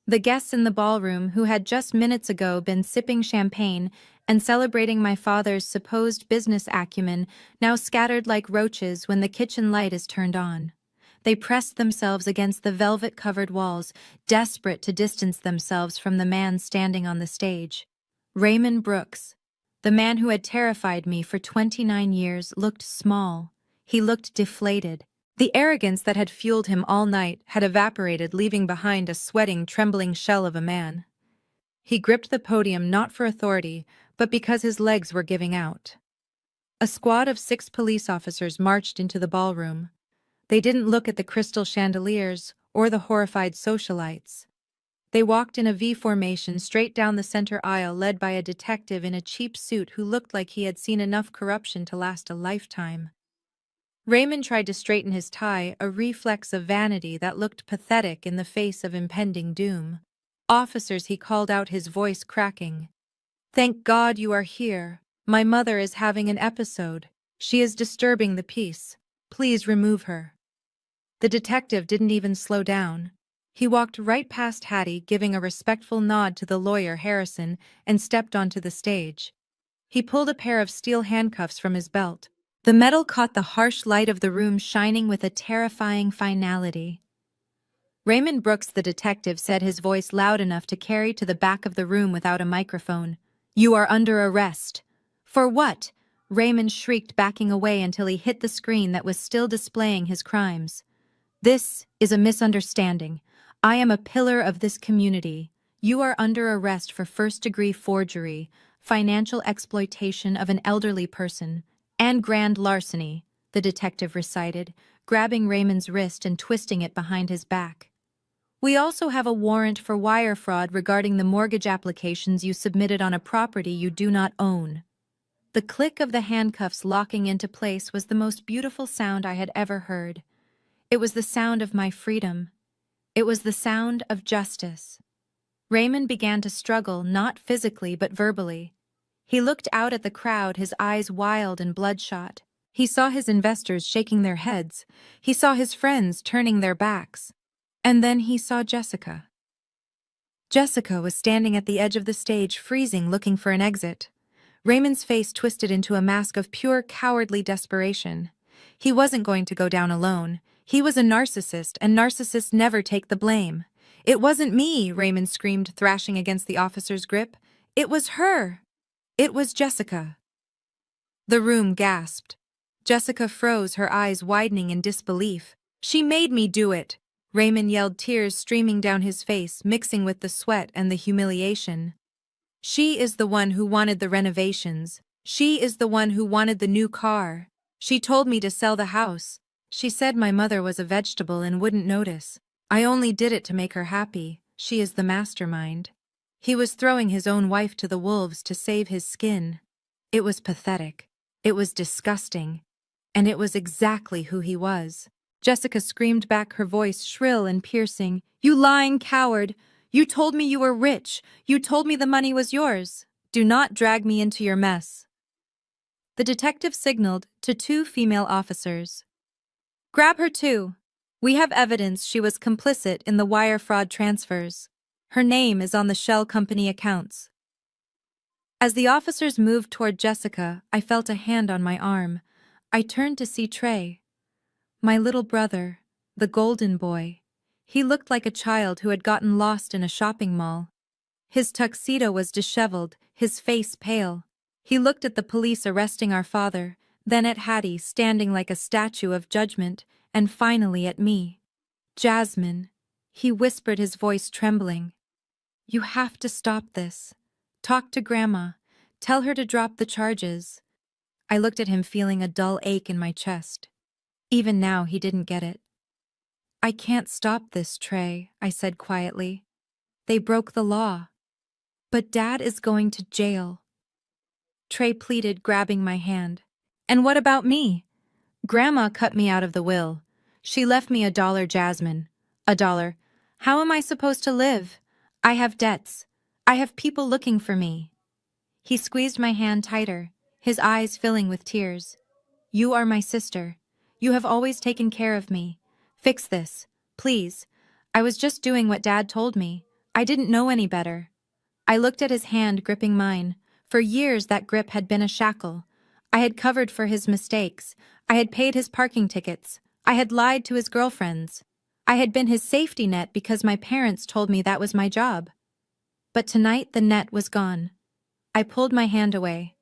The guests in the ballroom, who had just minutes ago been sipping champagne and celebrating my father's supposed business acumen, now scattered like roaches when the kitchen light is turned on. They pressed themselves against the velvet-covered walls, desperate to distance themselves from the man standing on the stage. Raymond Brooks, the man who had terrified me for 29 years, looked small. He looked deflated. The arrogance that had fueled him all night had evaporated, leaving behind a sweating, trembling shell of a man. He gripped the podium not for authority, but because his legs were giving out. A squad of 6 police officers marched into the ballroom. They didn't look at the crystal chandeliers or the horrified socialites. They walked in a V formation straight down the center aisle, led by a detective in a cheap suit who looked like he had seen enough corruption to last a lifetime. Raymond tried to straighten his tie, a reflex of vanity that looked pathetic in the face of impending doom. "Officers," he called out, his voice cracking. "Thank God you are here. My mother is having an episode. She is disturbing the peace. Please remove her." The detective didn't even slow down. He walked right past Hattie, giving a respectful nod to the lawyer, Harrison, and stepped onto the stage. He pulled a pair of steel handcuffs from his belt. The metal caught the harsh light of the room, shining with a terrifying finality. Raymond Brooks, the detective, said, his voice loud enough to carry to the back of the room without a microphone. "You are under arrest." "For what?" Raymond shrieked, backing away until he hit the screen that was still displaying his crimes. "This is a misunderstanding. I am a pillar of this community. You are under arrest for first-degree forgery, financial exploitation of an elderly person, and grand larceny," the detective recited, grabbing Raymond's wrist and twisting it behind his back. "We also have a warrant for wire fraud regarding the mortgage applications you submitted on a property you do not own." The click of the handcuffs locking into place was the most beautiful sound I had ever heard. It was the sound of my freedom. It was the sound of justice. Raymond began to struggle, not physically but verbally. He looked out at the crowd, his eyes wild and bloodshot. He saw his investors shaking their heads. He saw his friends turning their backs. And then he saw Jessica. Jessica was standing at the edge of the stage, freezing, looking for an exit. Raymond's face twisted into a mask of pure, cowardly desperation. He wasn't going to go down alone. He was a narcissist, and narcissists never take the blame. "It wasn't me," Raymond screamed, thrashing against the officer's grip. "It was her. It was Jessica." The room gasped. Jessica froze, her eyes widening in disbelief. "She made me do it," Raymond yelled, tears streaming down his face, mixing with the sweat and the humiliation. "She is the one who wanted the renovations. She is the one who wanted the new car. She told me to sell the house. She said my mother was a vegetable and wouldn't notice. I only did it to make her happy. She is the mastermind." He was throwing his own wife to the wolves to save his skin. It was pathetic. It was disgusting. And it was exactly who he was. Jessica screamed back, her voice shrill and piercing. "You lying coward! You told me you were rich. You told me the money was yours. Do not drag me into your mess." The detective signaled to 2 female officers. "Grab her too. We have evidence she was complicit in the wire fraud transfers. Her name is on the shell company accounts." As the officers moved toward Jessica, I felt a hand on my arm. I turned to see Trey. My little brother, the golden boy. He looked like a child who had gotten lost in a shopping mall. His tuxedo was disheveled, his face pale. He looked at the police arresting our father, then at Hattie standing like a statue of judgment, and finally at me. Jasmine, he whispered, his voice trembling. You have to stop this. Talk to Grandma. Tell her to drop the charges. I looked at him, feeling a dull ache in my chest. Even now, he didn't get it. I can't stop this, Trey, I said quietly. They broke the law. But Dad is going to jail. Trey pleaded, grabbing my hand. And what about me? Grandma cut me out of the will. She left me $1, Jasmine. $1. How am I supposed to live? I have debts. I have people looking for me. He squeezed my hand tighter, his eyes filling with tears. You are my sister. You have always taken care of me. Fix this, please. I was just doing what Dad told me. I didn't know any better. I looked at his hand gripping mine. For years that grip had been a shackle. I had covered for his mistakes. I had paid his parking tickets. I had lied to his girlfriends. I had been his safety net because my parents told me that was my job. But tonight the net was gone. I pulled my hand away.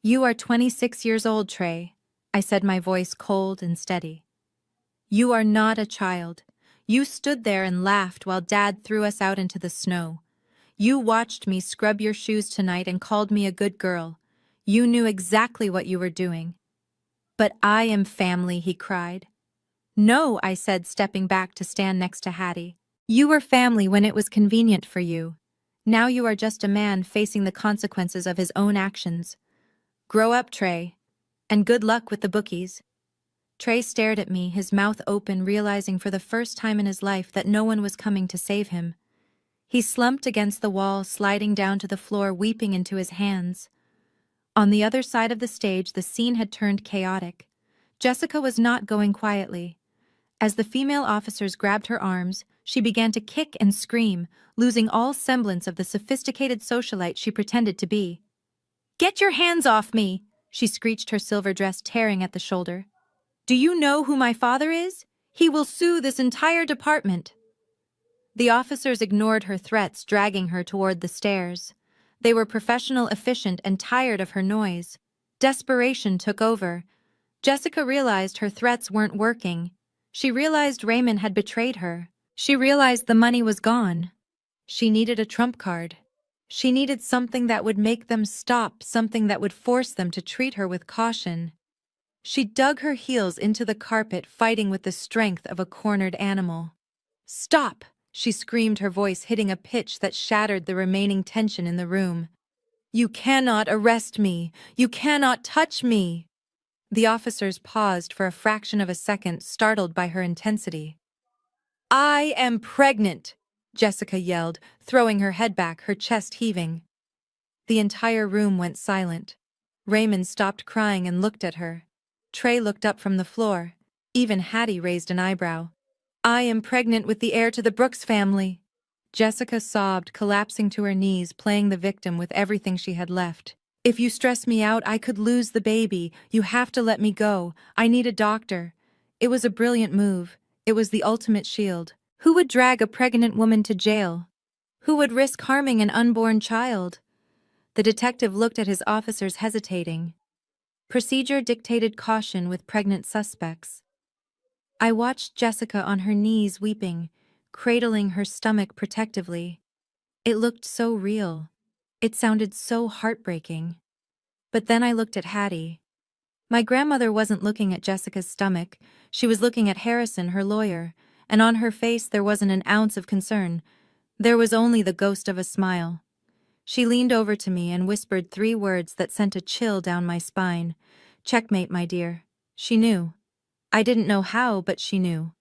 You are 26 years old, Trey, I said, my voice cold and steady. You are not a child. You stood there and laughed while Dad threw us out into the snow. You watched me scrub your shoes tonight and called me a good girl. You knew exactly what you were doing. But I am family, he cried. No, I said, stepping back to stand next to Hattie. You were family when it was convenient for you. Now you are just a man facing the consequences of his own actions. Grow up, Trey. And good luck with the bookies. Trey stared at me, his mouth open, realizing for the first time in his life that no one was coming to save him. He slumped against the wall, sliding down to the floor, weeping into his hands. On the other side of the stage, the scene had turned chaotic. Jessica was not going quietly. As the female officers grabbed her arms, she began to kick and scream, losing all semblance of the sophisticated socialite she pretended to be. Get your hands off me, she screeched, her silver dress tearing at the shoulder. Do you know who my father is? He will sue this entire department. The officers ignored her threats, dragging her toward the stairs. They were professional, efficient, and tired of her noise. Desperation took over. Jessica realized her threats weren't working. She realized Raymond had betrayed her. She realized the money was gone. She needed a trump card. She needed something that would make them stop, something that would force them to treat her with caution. She dug her heels into the carpet, fighting with the strength of a cornered animal. Stop! She screamed, her voice hitting a pitch that shattered the remaining tension in the room. You cannot arrest me! You cannot touch me! The officers paused for a fraction of a second, startled by her intensity. I am pregnant! Jessica yelled, throwing her head back, her chest heaving. The entire room went silent. Raymond stopped crying and looked at her. Trey looked up from the floor. Even Hattie raised an eyebrow. I am pregnant with the heir to the Brooks family. Jessica sobbed, collapsing to her knees, playing the victim with everything she had left. If you stress me out, I could lose the baby. You have to let me go. I need a doctor. It was a brilliant move. It was the ultimate shield. Who would drag a pregnant woman to jail? Who would risk harming an unborn child? The detective looked at his officers, hesitating. Procedure dictated caution with pregnant suspects. I watched Jessica on her knees, weeping, cradling her stomach protectively. It looked so real. It sounded so heartbreaking. But then I looked at Hattie. My grandmother wasn't looking at Jessica's stomach. She was looking at Harrison, her lawyer, and on her face there wasn't an ounce of concern. There was only the ghost of a smile. She leaned over to me and whispered 3 words that sent a chill down my spine. Checkmate, my dear. She knew. I didn't know how, but she knew.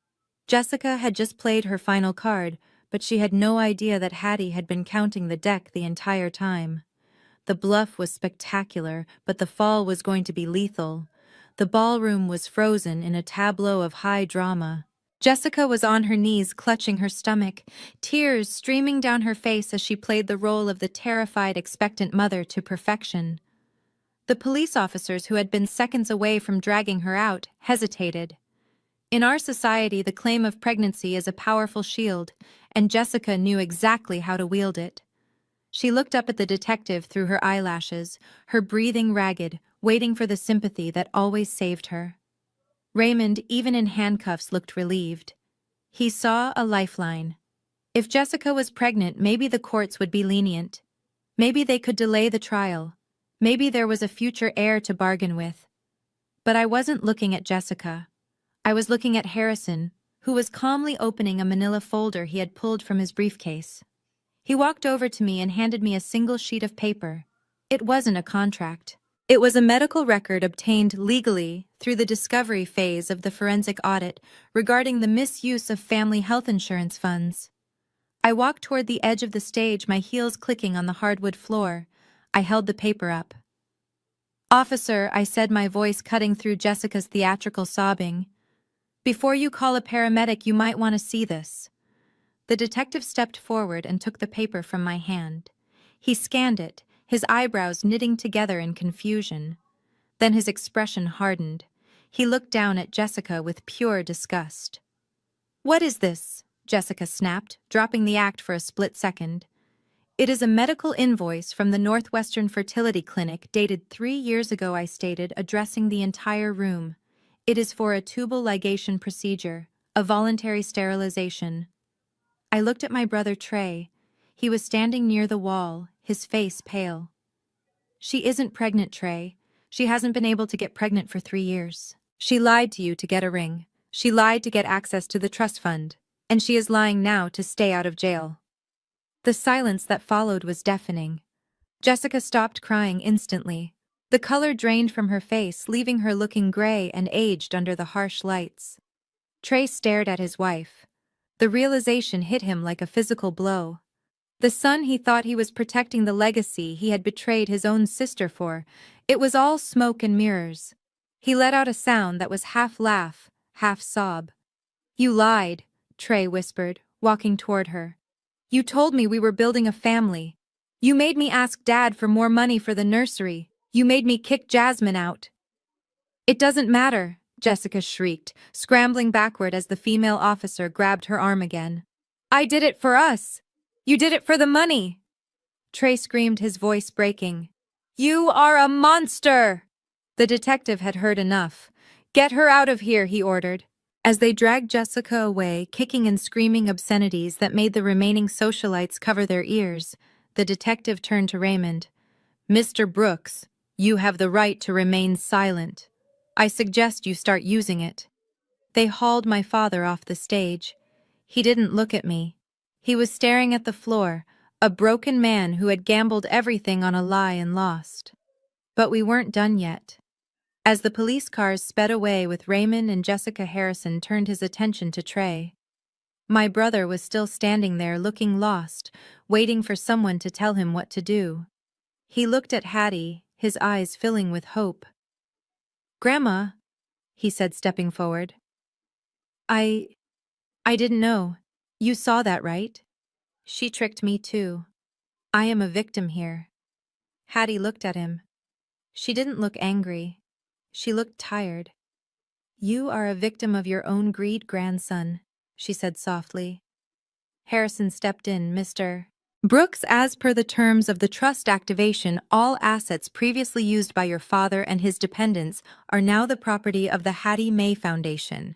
Jessica had just played her final card, but she had no idea that Hattie had been counting the deck the entire time. The bluff was spectacular, but the fall was going to be lethal. The ballroom was frozen in a tableau of high drama. Jessica was on her knees clutching her stomach, tears streaming down her face as she played the role of the terrified, expectant mother to perfection. The police officers who had been seconds away from dragging her out hesitated. In our society, the claim of pregnancy is a powerful shield, and Jessica knew exactly how to wield it. She looked up at the detective through her eyelashes, her breathing ragged, waiting for the sympathy that always saved her. Raymond, even in handcuffs, looked relieved. He saw a lifeline. If Jessica was pregnant, maybe the courts would be lenient. Maybe they could delay the trial. Maybe there was a future heir to bargain with. But I wasn't looking at Jessica. I was looking at Harrison, who was calmly opening a manila folder he had pulled from his briefcase. He walked over to me and handed me a single sheet of paper. It wasn't a contract. It was a medical record obtained legally through the discovery phase of the forensic audit regarding the misuse of family health insurance funds. I walked toward the edge of the stage, my heels clicking on the hardwood floor. I held the paper up. "Officer," I said, my voice cutting through Jessica's theatrical sobbing. "Before you call a paramedic, you might want to see this." The detective stepped forward and took the paper from my hand. He scanned it, his eyebrows knitting together in confusion. Then his expression hardened. He looked down at Jessica with pure disgust. "What is this?" Jessica snapped, dropping the act for a split second. "It is a medical invoice from the Northwestern Fertility Clinic dated 3 years ago," I stated, addressing the entire room. "It is for a tubal ligation procedure, a voluntary sterilization." I looked at my brother Trey. He was standing near the wall, his face pale. "She isn't pregnant, Trey. She hasn't been able to get pregnant for 3 years. She lied to you to get a ring. She lied to get access to the trust fund. And she is lying now to stay out of jail." The silence that followed was deafening. Jessica stopped crying instantly. The color drained from her face, leaving her looking gray and aged under the harsh lights. Trey stared at his wife. The realization hit him like a physical blow. The son he thought he was protecting, the legacy he had betrayed his own sister for, it was all smoke and mirrors. He let out a sound that was half laugh, half sob. "You lied," Trey whispered, walking toward her. "You told me we were building a family. You made me ask Dad for more money for the nursery. You made me kick Jasmine out." "It doesn't matter," Jessica shrieked, scrambling backward as the female officer grabbed her arm again. "I did it for us. You did it for the money." Trey screamed, his voice breaking. "You are a monster!" The detective had heard enough. "Get her out of here," he ordered. As they dragged Jessica away, kicking and screaming obscenities that made the remaining socialites cover their ears, the detective turned to Raymond. "Mr. Brooks, you have the right to remain silent. I suggest you start using it." They hauled my father off the stage. He didn't look at me. He was staring at the floor, a broken man who had gambled everything on a lie and lost. But we weren't done yet. As the police cars sped away with Raymond and Jessica, Harrison turned his attention to Trey. My brother was still standing there looking lost, waiting for someone to tell him what to do. He looked at Hattie, his eyes filling with hope. "Grandma," he said, stepping forward. I didn't know. You saw that, right? She tricked me too. I am a victim here." Hattie looked at him. She didn't look angry. She looked tired. "You are a victim of your own greed, grandson," she said softly. Harrison stepped in. "Mr. Brooks, as per the terms of the trust activation, all assets previously used by your father and his dependents are now the property of the Hattie Mae Foundation.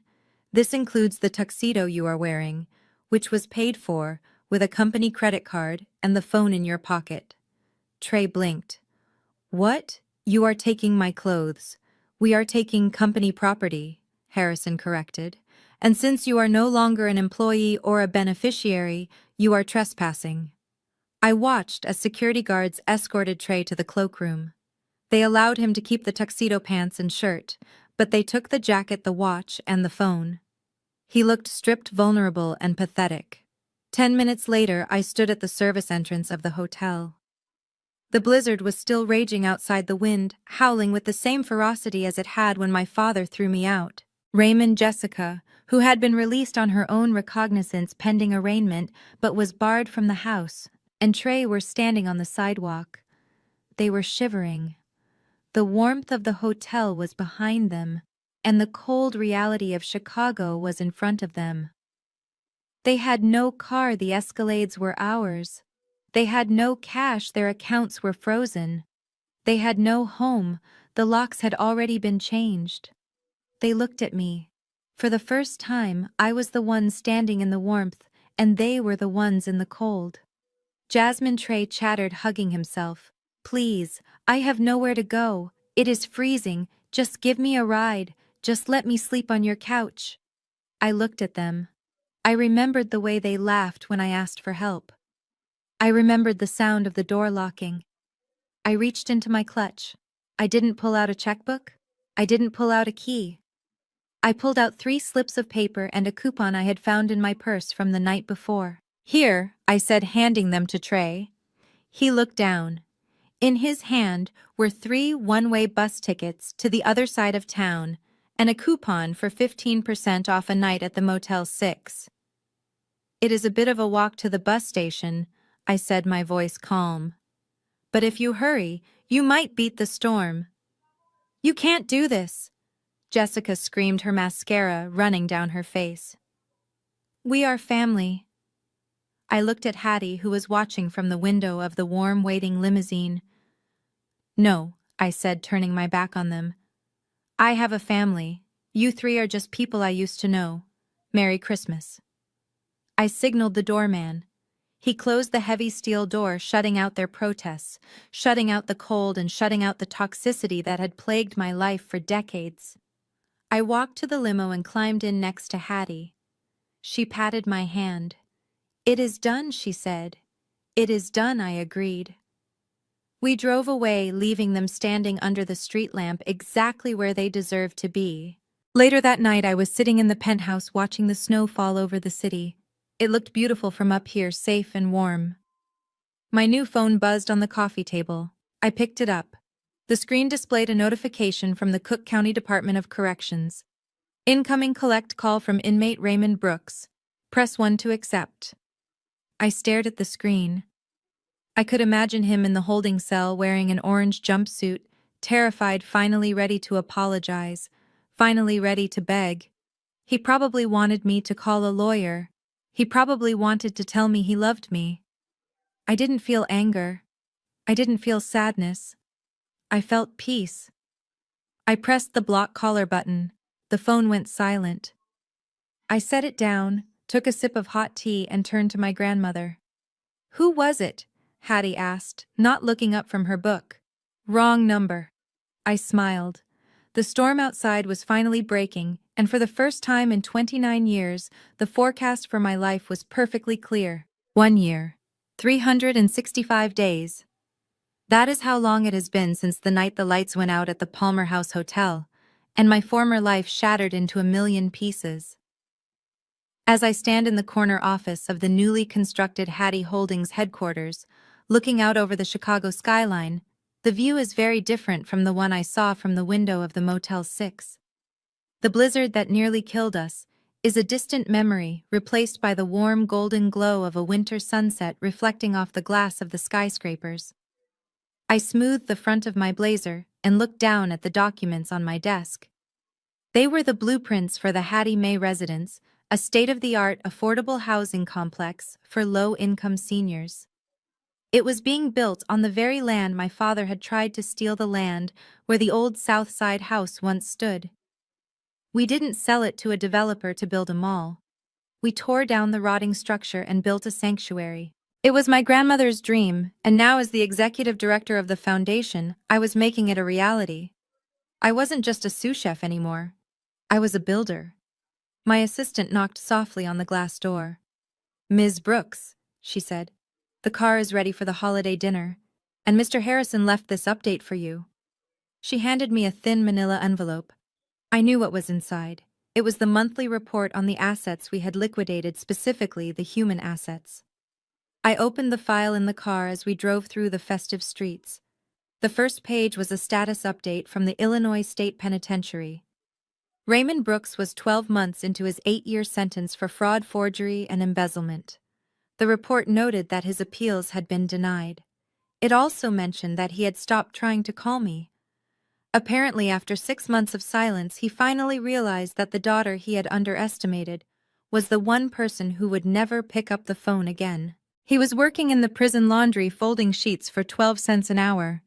This includes the tuxedo you are wearing, which was paid for with a company credit card, and the phone in your pocket." Trey blinked. "What? You are taking my clothes. We are taking company property," Harrison corrected. "And since you are no longer an employee or a beneficiary, you are trespassing." I watched as security guards escorted Trey to the cloakroom. They allowed him to keep the tuxedo pants and shirt, but they took the jacket, the watch, and the phone. He looked stripped, vulnerable, and pathetic. 10 minutes later, I stood at the service entrance of the hotel. The blizzard was still raging outside, the wind howling with the same ferocity as it had when my father threw me out. Raymond Jessica, who had been released on her own recognizance pending arraignment but was barred from the house, and Trey were standing on the sidewalk. They were shivering. The warmth of the hotel was behind them, and the cold reality of Chicago was in front of them. They had no car, the Escalades were ours. They had no cash, their accounts were frozen. They had no home, the locks had already been changed. They looked at me. For the first time, I was the one standing in the warmth, and they were the ones in the cold. Jasmine Trey chattered, hugging himself. "Please, I have nowhere to go. It is freezing. Just give me a ride. Just let me sleep on your couch." I looked at them. I remembered the way they laughed when I asked for help. I remembered the sound of the door locking. I reached into my clutch. I didn't pull out a checkbook. I didn't pull out a key. I pulled out 3 slips of paper and a coupon I had found in my purse from the night before. "Here," I said, handing them to Trey. He looked down. In his hand were 3 one-way bus tickets to the other side of town and a coupon for 15% off a night at the Motel 6. "It is a bit of a walk to the bus station," I said, my voice calm. "But if you hurry, you might beat the storm." "You can't do this," Jessica screamed, her mascara running down her face. "We are family." I looked at Hattie, who was watching from the window of the warm, waiting limousine. "No," I said, turning my back on them. "I have a family. You 3 are just people I used to know. Merry Christmas." I signaled the doorman. He closed the heavy steel door, shutting out their protests, shutting out the cold and shutting out the toxicity that had plagued my life for decades. I walked to the limo and climbed in next to Hattie. She patted my hand. "It is done," she said. "It is done," I agreed. We drove away, leaving them standing under the street lamp exactly where they deserved to be. Later that night, I was sitting in the penthouse watching the snow fall over the city. It looked beautiful from up here, safe and warm. My new phone buzzed on the coffee table. I picked it up. The screen displayed a notification from the Cook County Department of Corrections. "Incoming collect call from inmate Raymond Brooks. Press 1 to accept." I stared at the screen. I could imagine him in the holding cell wearing an orange jumpsuit, terrified, finally ready to apologize, finally ready to beg. He probably wanted me to call a lawyer. He probably wanted to tell me he loved me. I didn't feel anger. I didn't feel sadness. I felt peace. I pressed the block caller button. The phone went silent. I set it down, took a sip of hot tea, and turned to my grandmother. "Who was it?" Hattie asked, not looking up from her book. "Wrong number." I smiled. The storm outside was finally breaking, and for the first time in 29 years, the forecast for my life was perfectly clear. 1 year. 365 days. That is how long it has been since the night the lights went out at the Palmer House Hotel, and my former life shattered into a million pieces. As I stand in the corner office of the newly constructed Hattie Holdings headquarters, looking out over the Chicago skyline, the view is very different from the one I saw from the window of the Motel 6. The blizzard that nearly killed us is a distant memory, replaced by the warm golden glow of a winter sunset reflecting off the glass of the skyscrapers. I smoothed the front of my blazer and looked down at the documents on my desk. They were the blueprints for the Hattie May residence, a state-of-the-art affordable housing complex for low-income seniors. It was being built on the very land my father had tried to steal, the land where the old South Side house once stood. We didn't sell it to a developer to build a mall. We tore down the rotting structure and built a sanctuary. It was my grandmother's dream, and now as the executive director of the foundation, I was making it a reality. I wasn't just a sous chef anymore. I was a builder. My assistant knocked softly on the glass door. "Ms. Brooks," she said, "the car is ready for the holiday dinner, and Mr. Harrison left this update for you." She handed me a thin manila envelope. I knew what was inside. It was the monthly report on the assets we had liquidated, specifically the human assets. I opened the file in the car as we drove through the festive streets. The first page was a status update from the Illinois State Penitentiary. Raymond Brooks was 12 months into his 8-year sentence for fraud, forgery, and embezzlement. The report noted that his appeals had been denied. It also mentioned that he had stopped trying to call me. Apparently, after 6 months of silence, he finally realized that the daughter he had underestimated was the one person who would never pick up the phone again. He was working in the prison laundry folding sheets for 12 cents an hour.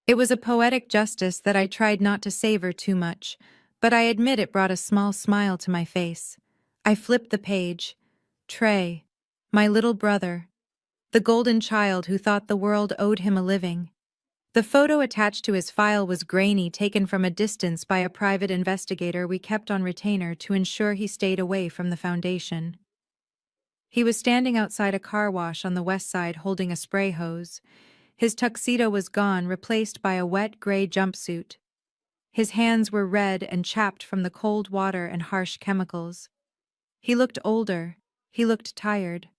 It was a poetic justice that I tried not to savor too much, but I admit it brought a small smile to my face. I flipped the page. Trey, my little brother, the golden child who thought the world owed him a living. The photo attached to his file was grainy, taken from a distance by a private investigator we kept on retainer to ensure he stayed away from the foundation. He was standing outside a car wash on the west side holding a spray hose. His tuxedo was gone, replaced by a wet gray jumpsuit. His hands were red and chapped from the cold water and harsh chemicals. He looked older. He looked tired.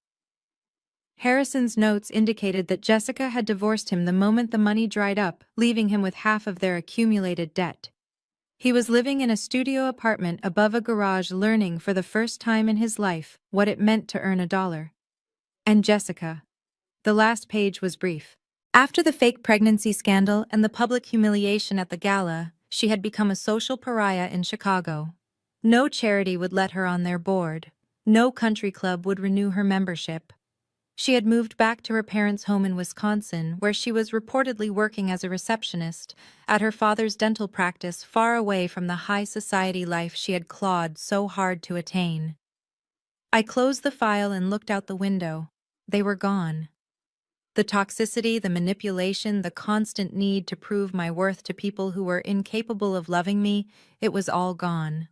Harrison's notes indicated that Jessica had divorced him the moment the money dried up, leaving him with half of their accumulated debt. He was living in a studio apartment above a garage, learning for the first time in his life what it meant to earn $1. And Jessica. The last page was brief. After the fake pregnancy scandal and the public humiliation at the gala, she had become a social pariah in Chicago. No charity would let her on their board. No country club would renew her membership. She had moved back to her parents' home in Wisconsin, where she was reportedly working as a receptionist at her father's dental practice, far away from the high society life she had clawed so hard to attain. I closed the file and looked out the window. They were gone. The toxicity, the manipulation, the constant need to prove my worth to people who were incapable of loving me, it was all gone.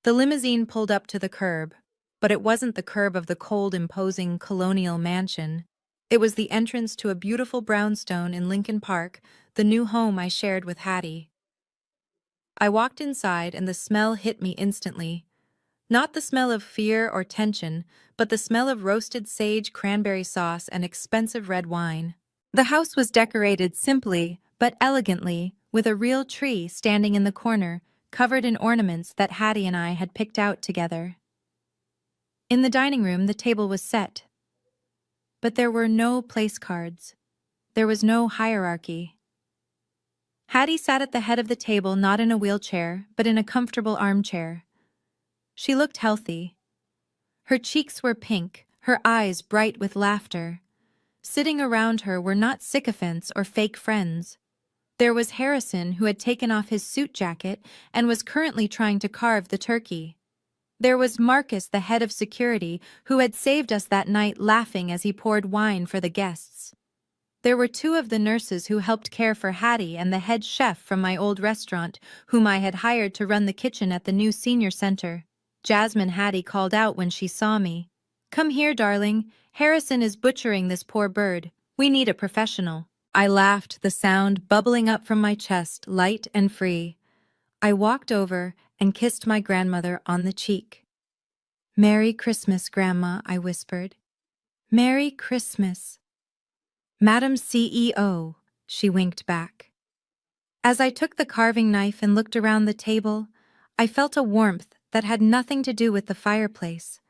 The limousine pulled up to the curb, but it wasn't the curb of the cold, imposing colonial mansion. It was the entrance to a beautiful brownstone in Lincoln Park, the new home I shared with Hattie. I walked inside and the smell hit me instantly. Not the smell of fear or tension, but the smell of roasted sage, cranberry sauce, and expensive red wine. The house was decorated simply, but elegantly, with a real tree standing in the corner, covered in ornaments that Hattie and I had picked out together. In the dining room, the table was set. But there were no place cards. There was no hierarchy. Hattie sat at the head of the table, not in a wheelchair, but in a comfortable armchair. She looked healthy. Her cheeks were pink, her eyes bright with laughter. Sitting around her were not sycophants or fake friends. There was Harrison, who had taken off his suit jacket and was currently trying to carve the turkey. There was Marcus, the head of security, who had saved us that night, laughing as he poured wine for the guests. There were 2 of the nurses who helped care for Hattie and the head chef from my old restaurant, whom I had hired to run the kitchen at the new senior center. Jasmine, Hattie called out when she saw me. "Come here, darling. Harrison is butchering this poor bird. We need a professional." I laughed, the sound bubbling up from my chest, light and free. I walked over and kissed my grandmother on the cheek. "Merry Christmas, Grandma," I whispered. "Merry Christmas." "Madam CEO," she winked back. As I took the carving knife and looked around the table, I felt a warmth that had nothing to do with the fireplace.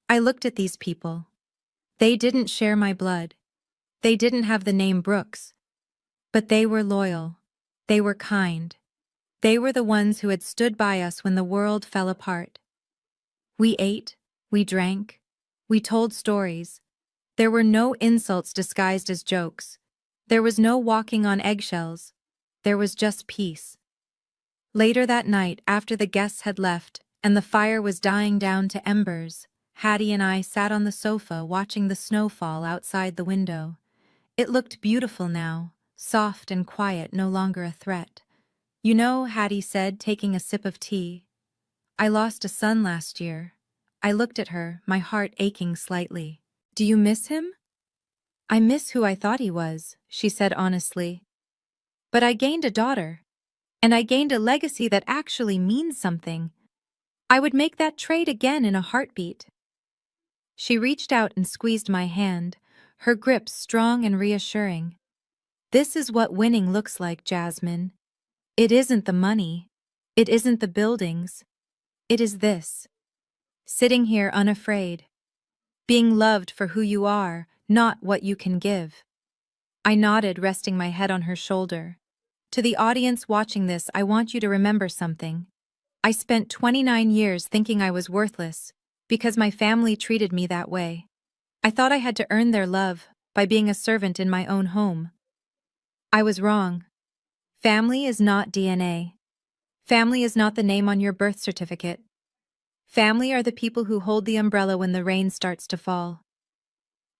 I looked at these people. They didn't share my blood. They didn't have the name Brooks. But they were loyal. They were kind. They were the ones who had stood by us when the world fell apart. We ate, we drank, we told stories. There were no insults disguised as jokes. There was no walking on eggshells. There was just peace. Later that night, after the guests had left and the fire was dying down to embers, Hattie and I sat on the sofa watching the snow fall outside the window. It looked beautiful now, soft and quiet, no longer a threat. "You know," Hattie said, taking a sip of tea, "I lost a son last year." I looked at her, my heart aching slightly. "Do you miss him?" "I miss who I thought he was," she said honestly. "But I gained a daughter. And I gained a legacy that actually means something. I would make that trade again in a heartbeat." She reached out and squeezed my hand, her grip strong and reassuring. "This is what winning looks like, Jasmine. It isn't the money. It isn't the buildings. It is this. Sitting here unafraid. Being loved for who you are, not what you can give. I nodded, resting my head on her shoulder. To the audience watching this, I want you to remember something. I spent 29 years thinking I was worthless, because my family treated me that way. I thought I had to earn their love by being a servant in my own home. I was wrong. Family is not DNA. Family is not the name on your birth certificate. Family are the people who hold the umbrella when the rain starts to fall.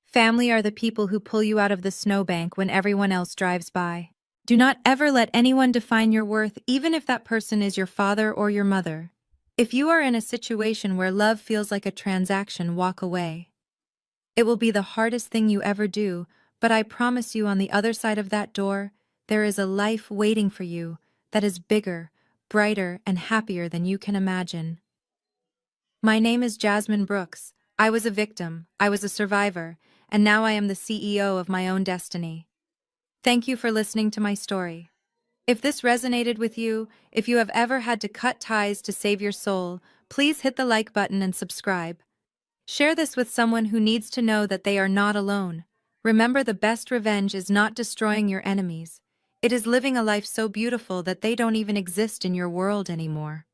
Family are the people who pull you out of the snowbank when everyone else drives by. Do not ever let anyone define your worth, even if that person is your father or your mother. If you are in a situation where love feels like a transaction, walk away. It will be the hardest thing you ever do, but I promise you on the other side of that door, there is a life waiting for you that is bigger, brighter, and happier than you can imagine. My name is Jasmine Brooks. I was a victim, I was a survivor, and now I am the CEO of my own destiny. Thank you for listening to my story. If this resonated with you, if you have ever had to cut ties to save your soul, please hit the like button and subscribe. Share this with someone who needs to know that they are not alone. Remember, the best revenge is not destroying your enemies. It is living a life so beautiful that they don't even exist in your world anymore.